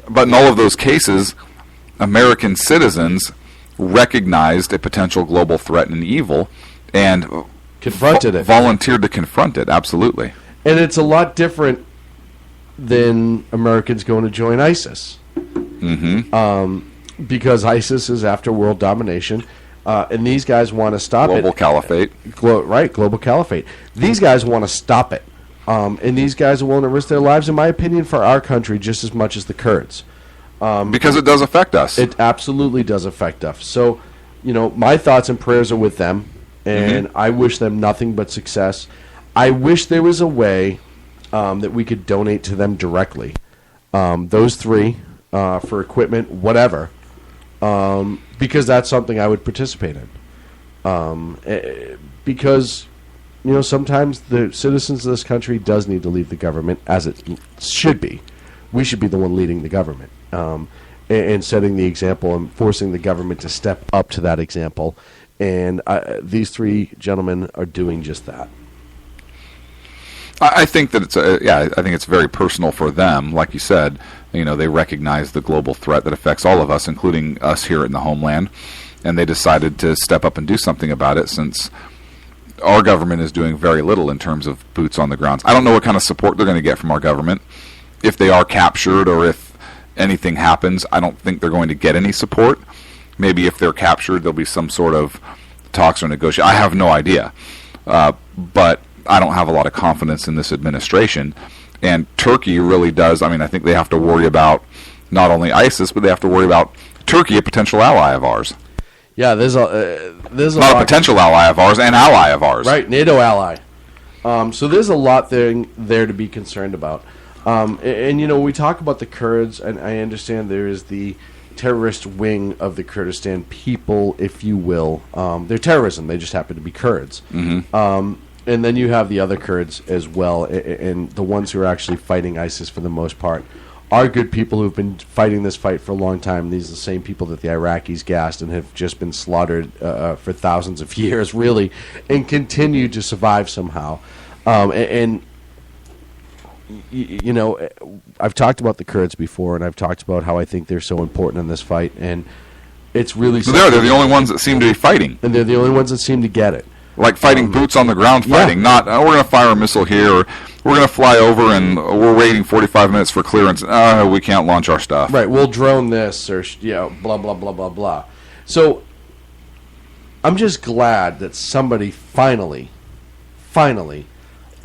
but in all of those cases, American citizens recognized a potential global threat and evil and confronted it. Volunteered to confront it, absolutely. And it's a lot different than Americans going to join ISIS. Because ISIS is after world domination. And these guys want to stop Global caliphate. Global caliphate. These guys want to stop it. And these guys are willing to risk their lives, in my opinion, for our country just as much as the Kurds. Because it does affect us. It absolutely does affect us. So, you know, my thoughts and prayers are with them, and I wish them nothing but success. I wish there was a way that we could donate to them directly. Those 3, for equipment, whatever. Because that's something I would participate in. Because, you know, sometimes the citizens of this country does need to leave the government, as it should be. We should be the one leading the government and setting the example and forcing the government to step up to that example. And these 3 gentlemen are doing just that. I think that I think it's very personal for them. Like you said, you know, they recognize the global threat that affects all of us, including us here in the homeland, and they decided to step up and do something about it, since our government is doing very little in terms of boots on the ground. I don't know what kind of support they're going to get from our government. If they are captured or if anything happens, I don't think they're going to get any support. Maybe if they're captured, there'll be some sort of talks or negotiation. I have no idea. But I don't have a lot of confidence in this administration. And Turkey really does. I mean, I think they have to worry about not only ISIS, but they have to worry about Turkey, a potential ally of ours. Yeah, there's not a potential ally of ours, an ally of ours. Right, NATO ally. So there's a lot there to be concerned about. And you know, we talk about the Kurds, and I understand there is the terrorist wing of the Kurdistan people, if you will. They're terrorism. They just happen to be Kurds. And then you have the other Kurds as well, and the ones who are actually fighting ISIS for the most part are good people who've been fighting this fight for a long time. These are the same people that the Iraqis gassed and have just been slaughtered for thousands of years, really, and continue to survive somehow. And you know, I've talked about the Kurds before, and I've talked about how I think they're so important in this fight, and it's really... So they're the only ones that seem to be fighting. And they're the only ones that seem to get it. Like fighting boots on the ground fighting, not, we're going to fire a missile here, or we're going to fly over and we're waiting 45 minutes for clearance. We can't launch our stuff. Right, we'll drone this, or, blah, blah, blah, blah, blah. So, I'm just glad that somebody finally,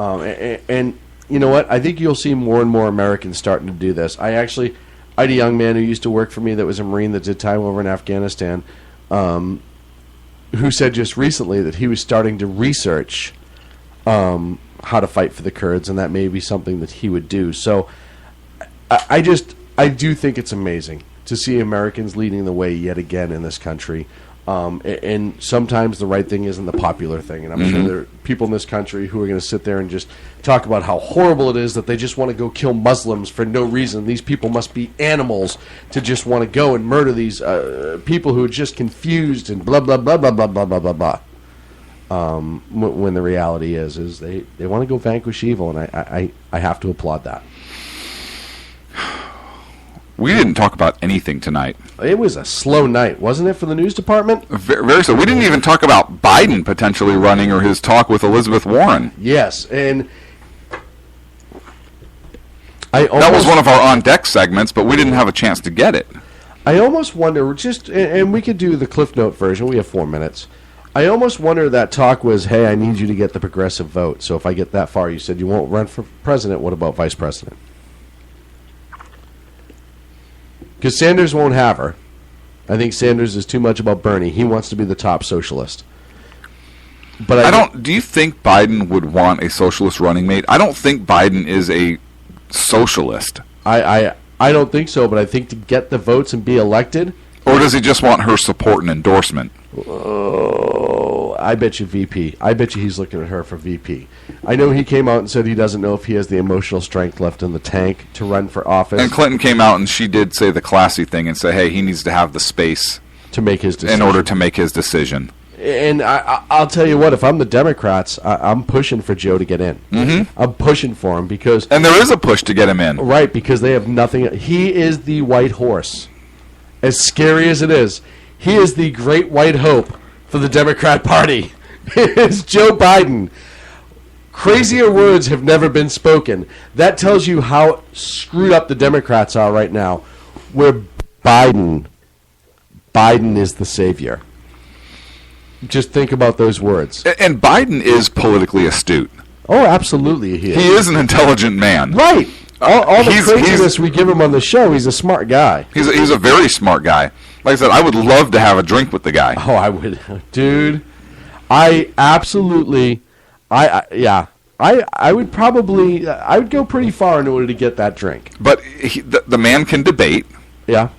and you know what? I think you'll see more and more Americans starting to do this. I had a young man who used to work for me that was a Marine that did time over in Afghanistan, who said just recently that he was starting to research how to fight for the Kurds, and that may be something that he would do. So I do think it's amazing to see Americans leading the way yet again in this country. And sometimes the right thing isn't the popular thing. And I'm sure there are people in this country who are going to sit there and just talk about how horrible it is that they just want to go kill Muslims for no reason. These people must be animals to just want to go and murder these people who are just confused and blah, blah, blah, blah, blah, blah, blah, blah, blah. When the reality is they want to go vanquish evil, and I have to applaud that. We didn't talk about anything tonight. It was a slow night, wasn't it, for the news department? Very, very slow. We didn't even talk about Biden potentially running or his talk with Elizabeth Warren. Yes, and that was one of our on-deck segments, but we didn't have a chance to get it. I almost wonder, and we could do the Cliff Note version. We have 4 minutes. I almost wonder that talk was, hey, I need you to get the progressive vote. So if I get that far, you said you won't run for president. What about vice president? Because Sanders won't have her. I think Sanders is too much about Bernie. He wants to be the top socialist. But do you think Biden would want a socialist running mate? I don't think Biden is a socialist. I don't think so, but I think to get the votes and be elected. Or does he just want her support and endorsement? Oh, I bet you VP. I bet you he's looking at her for VP. I know he came out and said he doesn't know if he has the emotional strength left in the tank to run for office. And Clinton came out and she did say the classy thing and say, hey, he needs to have the space to make his decision. In order to make his decision. And I'll tell you what, if I'm the Democrats, I'm pushing for Joe to get in. Mm-hmm. I'm pushing for him because... And there is a push to get him in. Right, because they have nothing... He is the white horse. As scary as it is, he is the great white hope for the Democrat Party. It's Joe Biden. Crazier words have never been spoken. That tells you how screwed up the Democrats are right now. Where Biden is the savior. Just think about those words. And Biden is politically astute. Oh, absolutely he is. He is an intelligent man. Right. All the craziness we give him on the show, he's a smart guy. He's a very smart guy. Like I said, I would love to have a drink with the guy. Oh, I would. Dude, I absolutely... I would probably... I would go pretty far in order to get that drink. But the man can debate. Yeah.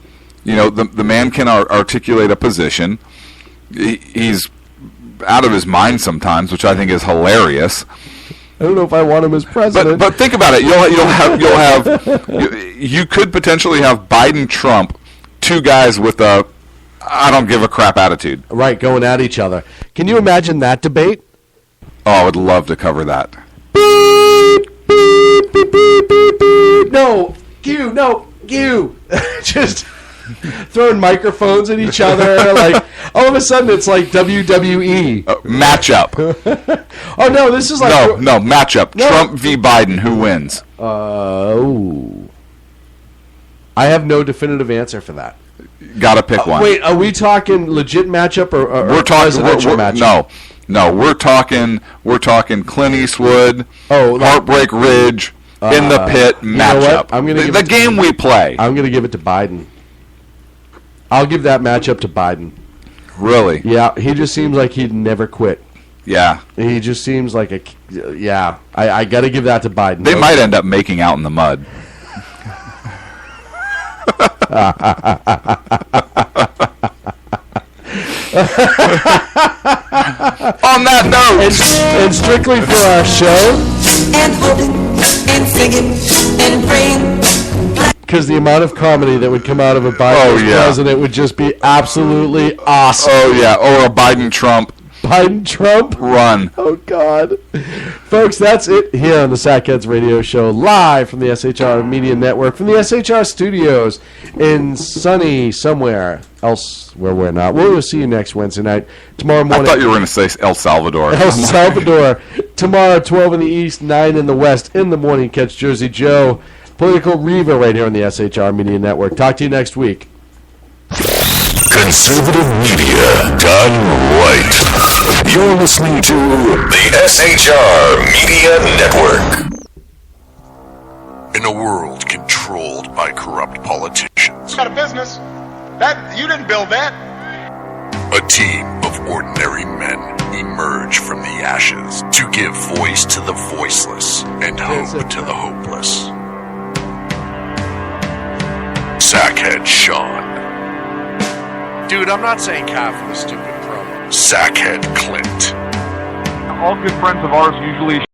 You know, the man can articulate a position. He's out of his mind sometimes, which I think is hilarious. I don't know if I want him as president. But think about it. You could potentially have Biden, Trump, two guys with a I don't give a crap attitude. Right, going at each other. Can you imagine that debate? Oh, I would love to cover that. Beep, beep, beep, beep, beep, beep. No, you. Just throwing microphones at each other. Like all of a sudden, it's like WWE matchup. Oh no, this is like no matchup. No. Trump v. Biden. Who wins? I have no definitive answer for that. Gotta pick one. Wait, are we talking legit matchup or we're talking presidential matchup? No, we're talking Clint Eastwood, Heartbreak Ridge, in the pit matchup. I'm gonna the game we play. I'm going to give it to Biden. I'll give that matchup to Biden. Really? Yeah, he just seems like he'd never quit. Yeah. He just seems like I got to give that to Biden. They might end up making out in the mud. On that note, and strictly for our show, and hoping and singing and praying, because the amount of comedy that would come out of a Biden president would just be absolutely awesome. Oh yeah, or a Biden-Trump run. Oh God, folks, that's it here on the Sackheads Radio Show, live from the SHR Media Network, from the SHR Studios in sunny somewhere else where we're not. We'll see you next Wednesday night. Tomorrow morning. I thought you were going to say El Salvador. El Salvador. Tomorrow, 12 in the east, 9 in the west. In the morning, catch Jersey Joe, Political Reva, right here on the SHR Media Network. Talk to you next week. Conservative media done right. You're listening to the SHR Media Network. In a world controlled by corrupt politicians, got a business. That you didn't build that. A team of ordinary men emerge from the ashes to give voice to the voiceless and hope to the hopeless. Sackhead Sean. Dude, I'm not saying calf for the stupid promo. Sackhead Clint. All good friends of ours usually